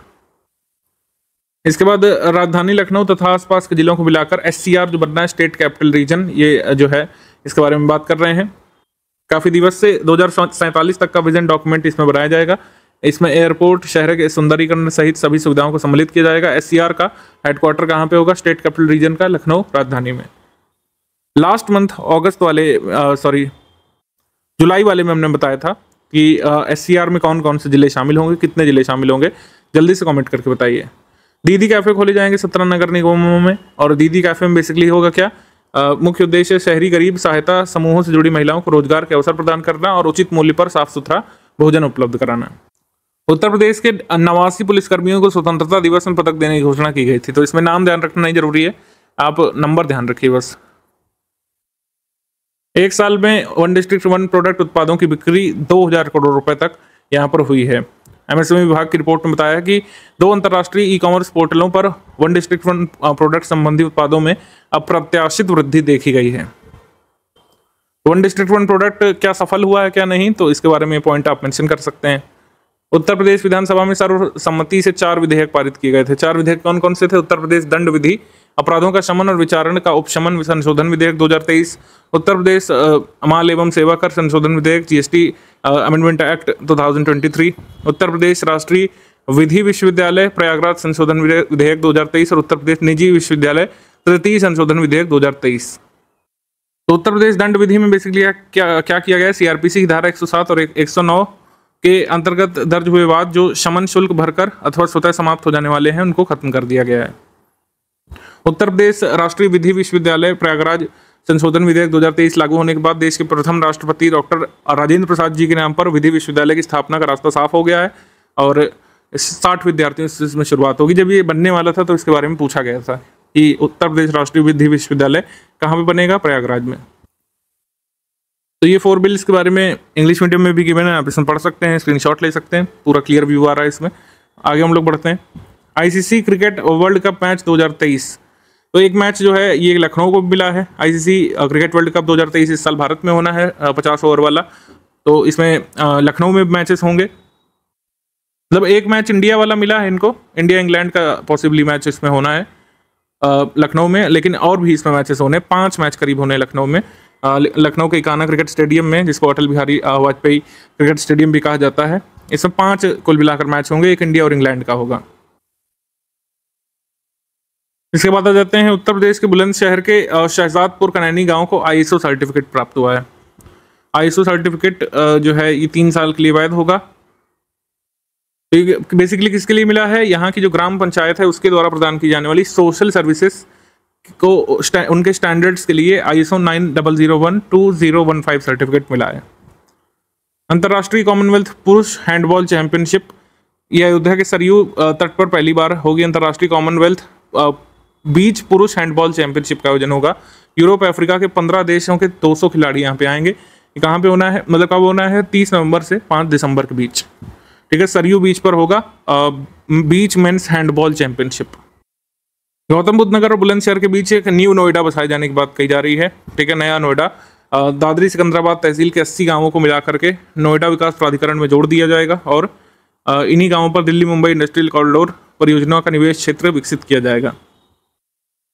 इसके बाद राजधानी लखनऊ तथा आसपास के जिलों को मिलाकर SCR जो बनना है, स्टेट कैपिटल रीजन, ये जो है इसके बारे में बात कर रहे हैं। काफ़ी दिवस से 2047 तक का विजन डॉक्यूमेंट इसमें बनाया जाएगा। इसमें एयरपोर्ट, शहर के सुंदरीकरण सहित सभी सुविधाओं को सम्मिलित किया जाएगा। SCR का हेडक्वार्टर कहाँ पे होगा? स्टेट कैपिटल रीजन का लखनऊ राजधानी में। लास्ट मंथ जुलाई वाले में हमने बताया था कि SCR में कौन कौन से जिले शामिल होंगे, कितने जिले शामिल होंगे, जल्दी से कमेंट करके बताइए। दीदी कैफे खोले जाएंगे 17 नगर निगमों में, और दीदी कैफे में बेसिकली होगा क्या? मुख्य उद्देश्य शहरी गरीब सहायता समूहों से जुड़ी महिलाओं को रोजगार के अवसर प्रदान करना और उचित मूल्य पर साफ सुथरा भोजन उपलब्ध कराना। उत्तर प्रदेश के 89 पुलिसकर्मियों को स्वतंत्रता दिवस में पदक देने की घोषणा की गई थी। तो इसमें नाम ध्यान रखना नहीं जरूरी है, आप नंबर ध्यान रखिए बस। 1 साल में 1 डिस्ट्रिक्ट 1 प्रोडक्ट उत्पादों की बिक्री 2000 करोड़ रुपए तक यहाँ पर हुई है। MSME विभाग की रिपोर्ट में बताया कि 2 अंतर्राष्ट्रीय ई-कॉमर्स पोर्टलों पर 1 डिस्ट्रिक्ट 1 प्रोडक्ट संबंधी उत्पादों में अप्रत्याशित वृद्धि देखी गई है। 1 डिस्ट्रिक्ट 1 प्रोडक्ट क्या सफल हुआ है क्या नहीं, तो इसके बारे में पॉइंट आप मेंशन कर सकते हैं। उत्तर प्रदेश विधानसभा में सर्वसम्मति से 4 विधेयक पारित किए गए थे। 4 विधेयक कौन कौन से थे? उत्तर प्रदेश दंड विधि, अपराधों का शमन और विचारण का उपशमन संशोधन विधेयक 2023, उत्तर प्रदेश माल एवं सेवा कर संशोधन विधेयक GST अमेंडमेंट एक्ट 2023, उत्तर प्रदेश राष्ट्रीय विधि विश्वविद्यालय प्रयागराज संशोधन विधेयक 2023 और उत्तर प्रदेश निजी विश्वविद्यालय तृतीय संशोधन विधेयक 2023। तो उत्तर प्रदेश दंड विधि में बेसिकली क्या किया गया है? CRPC की धारा 107 और 109 के अंतर्गत दर्ज हुए वाद जो शमन शुल्क भरकर अथवा स्वतः समाप्त हो जाने वाले हैं उनको खत्म कर दिया गया है। उत्तर प्रदेश राष्ट्रीय विधि विश्वविद्यालय प्रयागराज संशोधन विधेयक 2023 लागू होने के बाद देश के प्रथम राष्ट्रपति डॉक्टर राजेंद्र प्रसाद जी के नाम पर विधि विश्वविद्यालय की स्थापना का रास्ता साफ हो गया है, और 60 विद्यार्थियों से इसमें शुरुआत होगी। जब ये बनने वाला था तो इसके बारे में पूछा गया था कि उत्तर प्रदेश राष्ट्रीय विधि विश्वविद्यालय कहाँ पे बनेगा? प्रयागराज में। तो ये 4 बिल्स के बारे में इंग्लिश मीडियम में भी गिवन है, आप इसमें पढ़ सकते हैं, स्क्रीनशॉट ले सकते हैं, पूरा क्लियर व्यू आ रहा है इसमें। आगे हम लोग बढ़ते हैं। ICC cricket world cup match 2023, तो एक मैच जो है ये लखनऊ को मिला है। ICC क्रिकेट वर्ल्ड कप 2023 इस साल भारत में होना है, 50 ओवर वाला, तो इसमें लखनऊ में मैचेस होंगे। मतलब एक मैच इंडिया वाला मिला है इनको, इंडिया इंग्लैंड का पॉसिबली मैच इसमें होना है लखनऊ में, लेकिन और भी इसमें मैचेस होने, 5 मैच करीब होने लखनऊ में। लखनऊ के इकाना क्रिकेट स्टेडियम में, जिसको अटल बिहारी वाजपेयी क्रिकेट स्टेडियम भी कहा जाता है। इसमें 5 कुल मिलाकर मैच होंगे, एक इंडिया और इंग्लैंड का होगा। इसके बाद आ जाते हैं उत्तर प्रदेश के बुलंदशहर के शहजादपुर कनैनी गांव को ISO सर्टिफिकेट प्राप्त हुआ है। ISO सर्टिफिकेट जो है ये 3 साल के लिए वैध होगा। तो बेसिकली किसके लिए मिला है? यहाँ की जो ग्राम पंचायत है उसके द्वारा प्रदान की जाने वाली सोशल सर्विसेज को उनके स्टैंडर्ड्स के लिए ISO 9001-2015 सर्टिफिकेट मिला है। अंतर्राष्ट्रीय कॉमनवेल्थ पुरुष हैंडबॉल चैंपियनशिप, यह अयोध्या के सरयू तट पर पहली बार होगी। अंतर्राष्ट्रीय कॉमनवेल्थ बीच पुरुष हैंडबॉल चैंपियनशिप का आयोजन होगा। यूरोप अफ्रीका के 15 देशों के 200 खिलाड़ी यहाँ पे आएंगे। ये कहाँ पे होना है, मतलब कब होना है? 30 नवंबर से 5 दिसंबर के बीच, ठीक है। सरयू बीच पर होगा beach men's handball championship. Gautam Buddh Nagar और बुलंदशहर के बीच एक न्यू नोएडा बसाए जाने की बात कही जा रही है, ठीक है। नया नोएडा दादरी सिकंदराबाद तहसील के 80 गांवों को मिलाकर के नोएडा विकास प्राधिकरण में जोड़ दिया जाएगा और इन्हीं गांवों पर दिल्ली मुंबई इंडस्ट्रियल कॉरिडोर परियोजना का निवेश क्षेत्र विकसित किया जाएगा।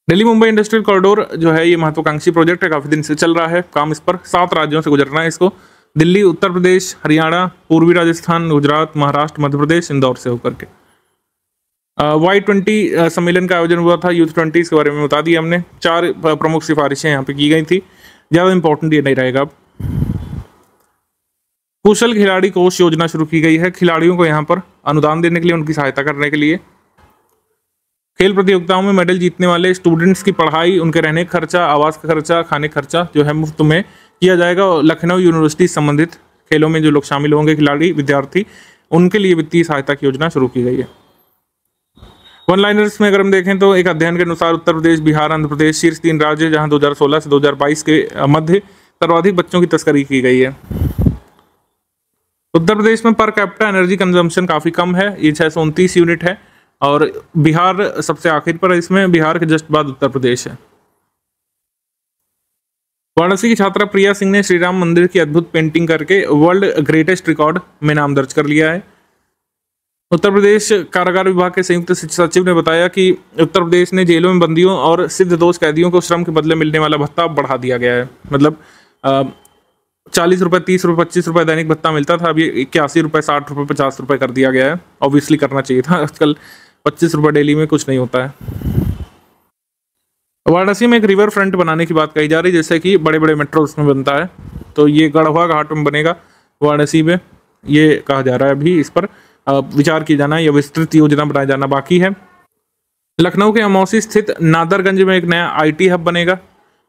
दिल्ली मुंबई इंडस्ट्रियल कॉरिडोर जो है ये महत्वाकांक्षी प्रोजेक्ट है, काफी दिन से चल रहा है काम इस पर। 7 राज्यों से गुजरना है इसको। दिल्ली, उत्तर प्रदेश, हरियाणा, पूर्वी राजस्थान, गुजरात, महाराष्ट्र, मध्य प्रदेश, इंदौर से होकर के। Y20 सम्मेलन का आयोजन हुआ था, यूथ 20 के बारे में बता दिया हमने। 4 प्रमुख सिफारिशें यहाँ पे की गई थी, ज्यादा इंपॉर्टेंट ये नहीं रहेगा। अब कुशल खिलाड़ी कोष योजना शुरू की गई है, खिलाड़ियों को यहाँ पर अनुदान देने के लिए, उनकी सहायता करने के लिए। खेल प्रतियोगिताओं में मेडल जीतने वाले स्टूडेंट्स की पढ़ाई, उनके रहने का खर्चा, आवास का खर्चा, खाने का खर्चा जो है मुफ्त में किया जाएगा। और लखनऊ यूनिवर्सिटी से संबंधित खेलों में जो लोग शामिल होंगे, खिलाड़ी, विद्यार्थी, उनके लिए वित्तीय सहायता की योजना शुरू की गई है। वन लाइनर्स में अगर हम देखें तो एक अध्ययन के अनुसार उत्तर प्रदेश, बिहार, आंध्र प्रदेश शीर्ष 3 राज्य जहां 2016 से 2022 के मध्य सर्वाधिक बच्चों की तस्करी की गई है। उत्तर प्रदेश में पर कैपिटा एनर्जी कंजम्पशन काफी कम है, ये 629 यूनिट है। और बिहार सबसे आखिर पर है इसमें, बिहार के जस्ट बाद उत्तर प्रदेश है। वाराणसी की छात्रा प्रिया सिंह ने श्री राम मंदिर की अद्भुत पेंटिंग करके वर्ल्ड ग्रेटेस्ट रिकॉर्ड में नाम दर्ज कर लिया है। उत्तर प्रदेश कारागार विभाग के संयुक्त सचिव ने बताया कि उत्तर प्रदेश ने जेलों में बंदियों और सिद्ध दोष कैदियों को श्रम के बदले मिलने वाला भत्ता बढ़ा दिया गया है। मतलब 40 रुपये, 30 रुपये, 25 रुपये दैनिक भत्ता मिलता था, अब ये 81 रुपये, 60 रुपये, 50 रुपये कर दिया गया है। ऑब्वियसली करना चाहिए था, आजकल 25 रुपये डेली में कुछ नहीं होता है। वाराणसी में एक रिवर फ्रंट बनाने की बात कही जा रही है, जैसे कि बड़े बड़े मेट्रो उसमें बनता है, तो ये गढ़वा घाट में बनेगा वाराणसी में, ये कहा जा रहा है। अभी इस पर विचार किया जाना या विस्तृत योजना बनाया जाना बाकी है। लखनऊ के अमौसी स्थित नादरगंज में एक नया IT हब बनेगा,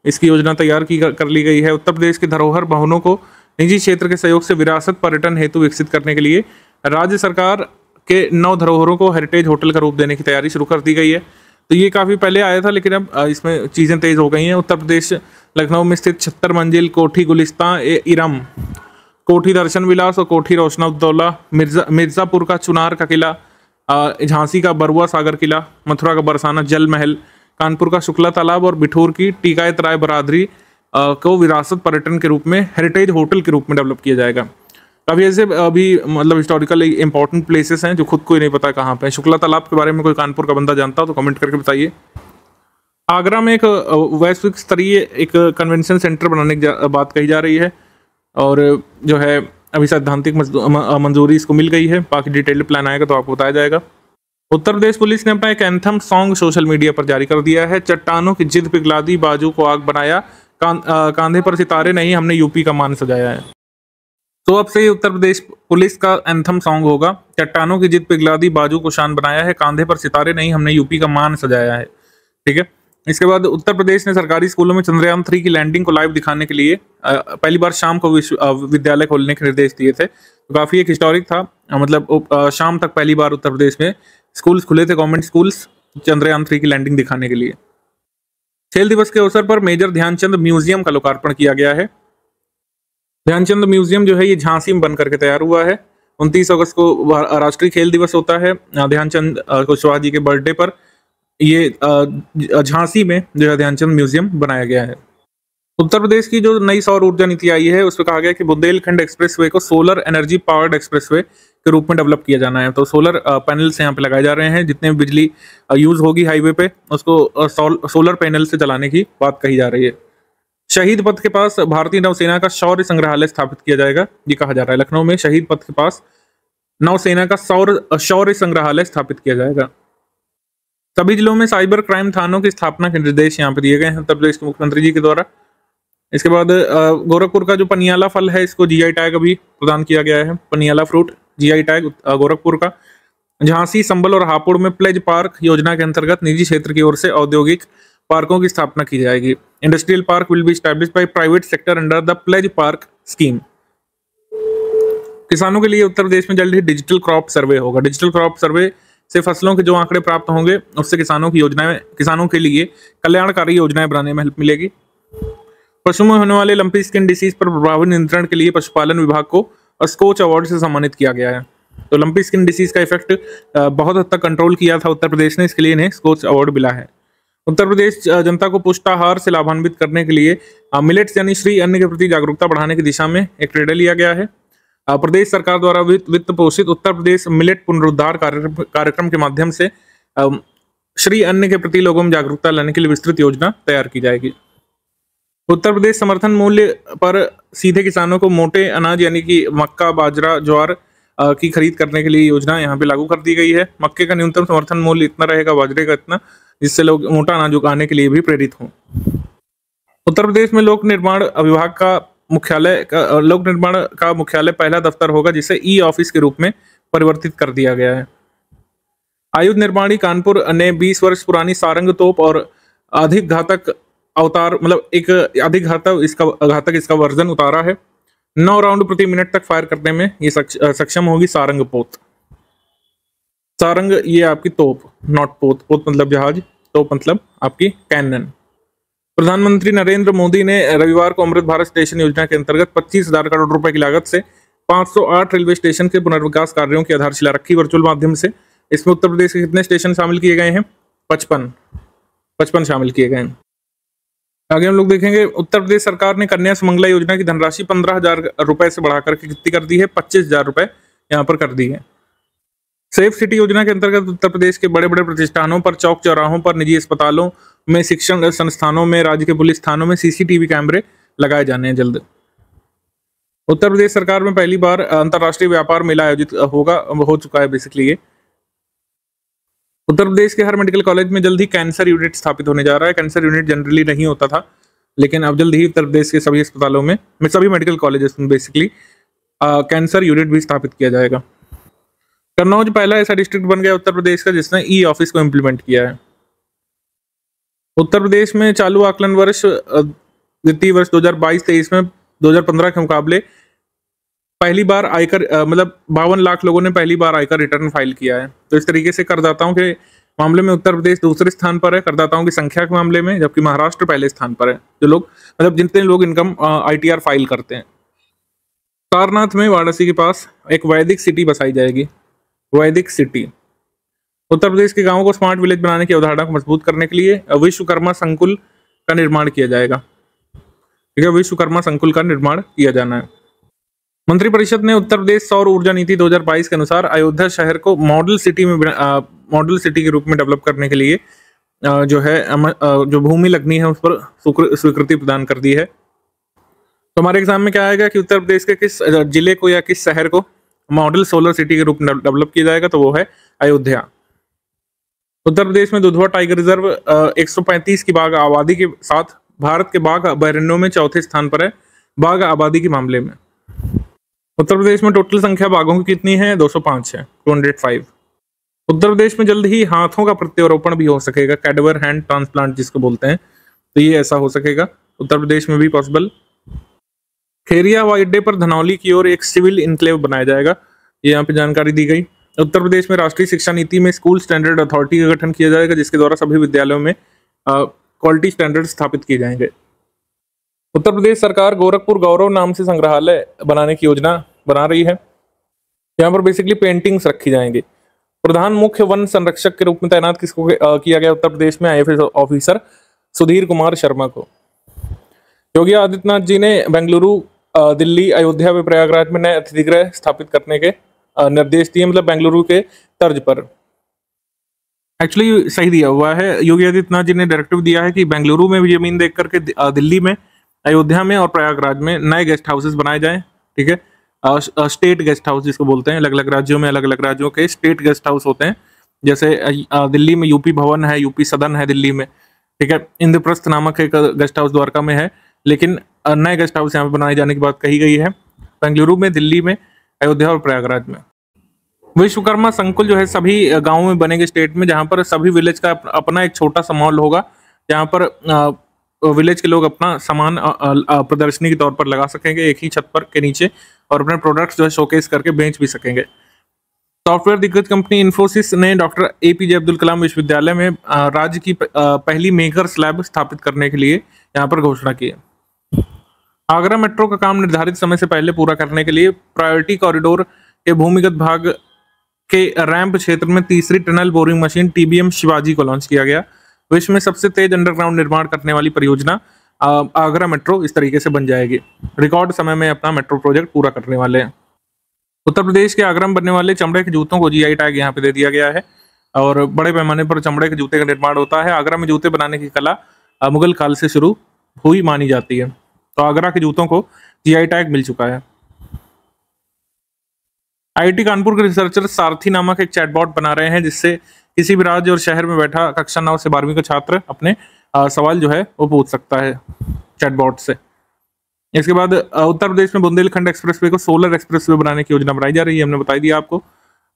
इसकी योजना तैयार कर ली गई है। उत्तर प्रदेश के धरोहर भवनों को निजी क्षेत्र के सहयोग से विरासत पर्यटन हेतु विकसित करने के लिए राज्य सरकार के 9 धरोहरों को हेरिटेज होटल का रूप देने की तैयारी शुरू कर दी गई है। तो ये काफी पहले आया था, लेकिन अब इसमें चीजें तेज हो गई हैं। उत्तर प्रदेश लखनऊ में स्थित 76 मंजिल कोठी गुलिस्तान इरम, कोठी दर्शन विलास और कोठी रोशनउद्दौला, मिर्जापुर का चुनार का किला, झांसी का बरुआ सागर किला, मथुरा का बरसाना जल महल, कानपुर का शुक्ला तालाब और बिठूर की टिकायत राय बरादरी को विरासत पर्यटन के रूप में हेरिटेज होटल के रूप में डेवलप किया जाएगा। अभी ऐसे अभी मतलब हिस्टोरिकल इंपॉर्टेंट प्लेसेस हैं जो खुद को ही नहीं पता कहाँ पे। शुक्ला तालाब के बारे में कोई कानपुर का बंदा जानता हो तो कमेंट करके बताइए। आगरा में एक वैश्विक स्तरीय एक कन्वेंशन सेंटर बनाने की बात कही जा रही है और जो है अभी सैद्धांतिक मंजूरी इसको मिल गई है, बाकी डिटेल्ड प्लान आएगा तो आपको बताया जाएगा। उत्तर प्रदेश पुलिस ने अपना एक एंथम सॉन्ग सोशल मीडिया पर जारी कर दिया है। चट्टानों की जिद पिघला दी, बाजू को आग बनाया, कांधे पर सितारे नहीं, हमने यूपी का मान सजाया है। तो अब से उत्तर प्रदेश पुलिस का एंथम सॉन्ग होगा, चट्टानों की जिद पिघला दी, बाजू को शान बनाया है, कांधे पर सितारे नहीं, हमने यूपी का मान सजाया है। ठीक है। इसके बाद उत्तर प्रदेश ने सरकारी स्कूलों में चंद्रयान 3 की लैंडिंग को लाइव दिखाने के लिए पहली बार शाम को विद्यालय खोलने के निर्देश दिए थे। तो काफी एक हिस्टोरिक था, मतलब शाम तक पहली बार उत्तर प्रदेश में स्कूल्स खुले थे, गवर्नमेंट स्कूल्स, चंद्रयान 3 की लैंडिंग दिखाने के लिए। खेल दिवस के अवसर पर मेजर ध्यानचंद म्यूजियम का लोकार्पण किया गया है। ध्यानचंद म्यूजियम जो है ये झांसी में बन करके तैयार हुआ है। 29 अगस्त को राष्ट्रीय खेल दिवस होता है। ध्यानचंद कुशवाहा जी के बर्थडे पर ये झांसी में जो है ध्यानचंद म्यूजियम बनाया गया है। उत्तर प्रदेश की जो नई सौर ऊर्जा नीति आई है उसमें कहा गया कि बुंदेलखंड एक्सप्रेसवे को सोलर एनर्जी पावर्ड एक्सप्रेसवे के रूप में डेवलप किया जाना है। तो सोलर पैनल्स यहाँ पे लगाए जा रहे हैं, जितने भी बिजली यूज होगी हाईवे पे उसको सोलर पैनल से चलाने की बात कही जा रही है। शहीद पथ के पास भारतीय नौसेना का शौर्य संग्रहालय स्थापित किया जाएगा, ये कहा जा रहा है। लखनऊ में शहीद पथ के पास नौसेना का शौर्य संग्रहालय स्थापित किया जाएगा। सभी जिलों में साइबर क्राइम थानों की स्थापना के निर्देश यहाँ पे दिए गए हैं उत्तर प्रदेश के मुख्यमंत्री जी के द्वारा। इसके बाद गोरखपुर का जो पनियाला फल है, इसको जीआई टैग अभी प्रदान किया गया है। Paniala fruit GI tag Gorakhpur का। झांसी, संबल और हापुड़ में प्लेज पार्क योजना के अंतर्गत निजी क्षेत्र की ओर से औद्योगिक पार्कों की स्थापना की जाएगी। Industrial park will be established by private sector under the pledge park scheme. किसानों के लिए उत्तर प्रदेश में जल्द ही डिजिटल क्रॉप सर्वे होगा। डिजिटल क्रॉप सर्वे से फसलों के जो आंकड़े प्राप्त होंगे, उससे किसानों के लिए कल्याणकारी योजनाएं बनाने में हेल्प मिलेगी। पशुओं में होने वाले लंपी स्किन डिसीज पर प्रभावी नियंत्रण के लिए पशुपालन विभाग को स्कोच अवार्ड से सम्मानित किया गया है। तो लंपी स्किन डिसीज का इफेक्ट बहुत हद तक कंट्रोल किया था उत्तर प्रदेश ने, इसके लिए इन्हें स्कोच अवार्ड मिला है। उत्तर प्रदेश जनता को पुष्टाहार से लाभान्वित करने के लिए मिलेट्स यानी श्री अन्न के प्रति जागरूकता बढ़ाने की दिशा में एक निर्णय लिया गया है। प्रदेश सरकार द्वारा वित्त पोषित उत्तर प्रदेश मिलेट पुनरुद्धार कार्यक्रम के माध्यम से श्री अन्न के प्रति लोगों में जागरूकता लाने के लिए विस्तृत योजना तैयार की जाएगी। उत्तर प्रदेश समर्थन मूल्य पर सीधे किसानों को मोटे अनाज यानी कि मक्का, बाजरा, ज्वार की खरीद करने के लिए योजना यहाँ पे लागू कर दी गई है। मक्के का न्यूनतम समर्थन मूल्य इतना रहेगा, बाजरे का इतना, जिससे लोग मोटा अनाज उगाने के लिए भी प्रेरित हों। उत्तर प्रदेश में लोक निर्माण विभाग का मुख्यालय पहला दफ्तर होगा, जिसे ई ऑफिस के रूप में परिवर्तित कर दिया गया है। आयुध निर्माणी कानपुर ने 20 वर्ष पुरानी सारंग तोप और अधिक घातक इसका वर्जन उतारा है। 9 राउंड प्रति मिनट तक फायर करने में ये सक्षम होगी सारंग पोत। सारंग ये आपकी तोप, नॉट पोत। पोत मतलब जहाज, तोप मतलब आपकी कैनन। प्रधानमंत्री नरेंद्र मोदी ने रविवार को अमृत भारत स्टेशन योजना के अंतर्गत 25,000 करोड़ रुपए की लागत से 508 रेलवे स्टेशन के पुनर्विकास कार्यों की आधारशिला रखी वर्चुअल माध्यम से। इसमें उत्तर प्रदेश के कितने स्टेशन शामिल किए गए हैं? 55 शामिल किए गए हैं। आगे हम लोग देखेंगे, उत्तर प्रदेश सरकार ने कन्या सुमंगला योजना की धनराशि 15,000 रुपए से बढ़ाकर कितनी कर दी है? 25,000 रुपए यहाँ पर कर दी है। सेफ सिटी योजना के अंतर्गत उत्तर प्रदेश के बड़े बड़े प्रतिष्ठानों पर, चौक चौराहों पर, निजी अस्पतालों में, शिक्षण संस्थानों में, राज्य के पुलिस थानों में सीसीटीवी कैमरे लगाए जाने हैं जल्द। उत्तर प्रदेश सरकार में पहली बार अंतर्राष्ट्रीय व्यापार मेला आयोजित हो चुका है बेसिकली ये। उत्तर प्रदेश के हर मेडिकल कॉलेज में जल्द ही कैंसर यूनिट स्थापित होने जा रहा है। कैंसर यूनिट जनरली नहीं होता था, लेकिन अब जल्द ही उत्तर प्रदेश के सभी अस्पतालों में सभी मेडिकल कॉलेजेस में बेसिकली कैंसर यूनिट भी स्थापित किया जाएगा। कन्नौज पहला ऐसा डिस्ट्रिक्ट बन गया उत्तर प्रदेश का जिसने ई ऑफिस को इम्प्लीमेंट किया है। उत्तर प्रदेश में चालू आकलन वर्ष वित्तीय वर्ष 2022-23 में 2015 के मुकाबले पहली बार आयकर 52 लाख लोगों ने पहली बार आयकर रिटर्न फाइल किया है। तो इस तरीके से करदाताओं के मामले में उत्तर प्रदेश दूसरे स्थान पर है करदाताओं की संख्या के मामले में, जबकि महाराष्ट्र पहले स्थान पर है। जो लोग जितने लोग इनकम ITR फाइल करते हैं। सारनाथ में वाराणसी के पास एक वैदिक सिटी बसाई जाएगी। वैदिक सिटी उत्तर प्रदेश के गांवों को स्मार्ट विलेज बनाने की अवधारणा को मजबूत करने के लिए विश्वकर्मा संकुल का निर्माण किया जाएगा। ठीक है, विश्वकर्मा संकुल का निर्माण किया जाना है। मंत्रिपरिषद ने उत्तर प्रदेश सौर ऊर्जा नीति 2022 के अनुसार अयोध्या शहर को मॉडल सिटी के रूप में डेवलप करने के लिए जो भूमि लगनी है उस पर स्वीकृति प्रदान कर दी है। तो हमारे एग्जाम में क्या आएगा कि उत्तर प्रदेश के किस जिले को या किस शहर को मॉडल सोलर सिटी के रूप में डेवलप किया जाएगा, तो वो है अयोध्या। उत्तर प्रदेश में दुधवा टाइगर रिजर्व 135 की बाघ आबादी के साथ भारत के बाघ अभयारण्यों में चौथे स्थान पर है बाघ आबादी के मामले में। उत्तर प्रदेश में टोटल संख्या बाघों की कितनी है? 205 है, 205। उत्तर प्रदेश में जल्द ही हाथों का प्रत्यारोपण भी हो सकेगा, कैडवर हैंड ट्रांसप्लांट जिसको बोलते हैं, तो ये ऐसा हो सकेगा उत्तर प्रदेश में भी पॉसिबल। खेरिया हवाई अड्डे पर धनौली की ओर एक सिविल इनक्लेव बनाया जाएगा, ये यहाँ पे जानकारी दी गई। उत्तर प्रदेश में राष्ट्रीय शिक्षा नीति में स्कूल स्टैंडर्ड अथॉरिटी का गठन किया जाएगा, जिसके द्वारा सभी विद्यालयों में क्वालिटी स्टैंडर्ड स्थापित किए जाएंगे। उत्तर प्रदेश सरकार गोरखपुर गौरव नाम से संग्रहालय बनाने की योजना बना रही है। यहाँ पर बेसिकली पेंटिंग्स रखी जाएंगी। प्रधान मुख्य वन संरक्षक के रूप में तैनात किसको किया गया उत्तर प्रदेश में? IAS ऑफिसर सुधीर कुमार शर्मा को। योगी आदित्यनाथ जी ने बेंगलुरु, दिल्ली, अयोध्या व प्रयागराज में नए अतिथि गृह स्थापित करने के निर्देश दिए, बेंगलुरु के तर्ज पर। एक्चुअली सही दिया हुआ है। योगी आदित्यनाथ जी ने डायरेक्टिव दिया है कि बेंगलुरु में भी जमीन देख करके दिल्ली में अयोध्या में और प्रयागराज में नए गेस्ट हाउसेस बनाए जाएं। ठीक है, स्टेट गेस्ट हाउस जिसको बोलते हैं, अलग अलग राज्यों में अलग अलग राज्यों के स्टेट गेस्ट हाउस होते हैं। जैसे दिल्ली में यूपी भवन है, यूपी सदन है दिल्ली में। ठीक है, इंद्रप्रस्थ नामक एक गेस्ट हाउस द्वारका में है, लेकिन नए गेस्ट हाउस यहाँ पे बनाए जाने की बात कही गई है बेंगलुरु में, दिल्ली में, अयोध्या और प्रयागराज में। विश्वकर्मा संकुल जो है सभी गांवों में बनेंगे स्टेट में, जहां पर सभी विलेज का अपना एक छोटा सा मॉल होगा, जहां पर विलेज के लोग अपना सामान प्रदर्शनी के तौर पर लगा सकेंगे एक ही छत पर के नीचे, और अपने प्रोडक्ट्स जो है शोकेस करके बेच भी सकेंगे। सॉफ्टवेयर दिग्गज कंपनी इन्फोसिस ने डॉक्टर APJ अब्दुल कलाम विश्वविद्यालय में राज्य की पहली मेकर्स लैब स्थापित करने के लिए यहाँ पर घोषणा की है। आगरा मेट्रो का काम निर्धारित समय से पहले पूरा करने के लिए प्रायोरिटी कॉरिडोर के भूमिगत भाग के रैंप क्षेत्र में तीसरी tunnel boring machine TBM Shivaji को लॉन्च किया गया। विश्व में सबसे तेज अंडरग्राउंड निर्माण करने वाली परियोजना आगरा मेट्रो इस तरीके से बन जाएगी। रिकॉर्ड समय में अपना मेट्रो प्रोजेक्ट पूरा करने वाले हैं। उत्तर प्रदेश के आगरा में बनने वाले चमड़े के जूतों को GI टैग यहाँ पे दे दिया गया है, और बड़े पैमाने पर चमड़े के जूते का निर्माण होता है। आगरा में जूते बनाने की कला मुगल काल से शुरू हुई मानी जाती है, तो आगरा के जूतों को GI टैग मिल चुका है। IIT कानपुर के रिसर्चर सारथी नामक एक चैटबॉट बना रहे हैं, जिससे किसी भी राज्य और शहर में बैठा कक्षा 9 से 12वीं का छात्र अपने सवाल जो है वो पूछ सकता है चैटबॉट से। इसके बाद उत्तर प्रदेश में बुंदेलखंड एक्सप्रेसवे को सोलर एक्सप्रेसवे बनाने की योजना बनाई जा रही है, हमने बताई दिया आपको।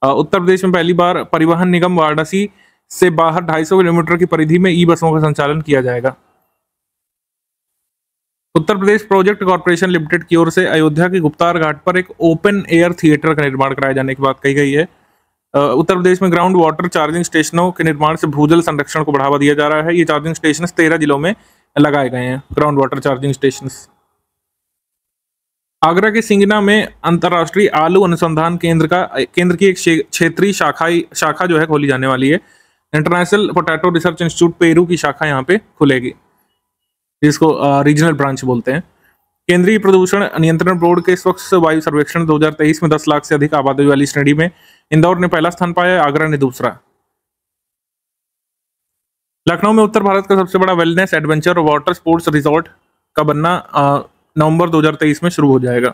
उत्तर प्रदेश में पहली बार परिवहन निगम वाराणसी से बाहर 250 किलोमीटर की परिधि में ई-बसों का संचालन किया जाएगा। Uttar Pradesh project corporation limited की ओर से अयोध्या के गुप्तार घाट पर एक ओपन एयर थिएटर का निर्माण कराए जाने की बात कही गई है। उत्तर प्रदेश में ग्राउंड वाटर चार्जिंग स्टेशनों के निर्माण से भूजल संरक्षण को बढ़ावा दिया जा रहा है। ये चार्जिंग स्टेशन 13 जिलों में लगाए गए हैं, ground water charging station. Agra के सिंगना में अंतर्राष्ट्रीय आलू अनुसंधान केंद्र की एक क्षेत्रीय शाखा जो है खोली जाने वाली है। International potato research institute Peru की शाखा यहाँ पे खुलेगी, जिसको रीजनल ब्रांच बोलते हैं। केंद्रीय प्रदूषण नियंत्रण बोर्ड के स्वच्छ वायु सर्वेक्षण 2023 में 10 लाख से अधिक आबादी वाली श्रेणी में इंदौर ने पहला स्थान पाया, आगरा ने दूसरा। लखनऊ में उत्तर भारत का सबसे बड़ा वेलनेस एडवेंचर और वाटर स्पोर्ट्स रिजॉर्ट का बनना नवंबर 2023 में शुरू हो जाएगा।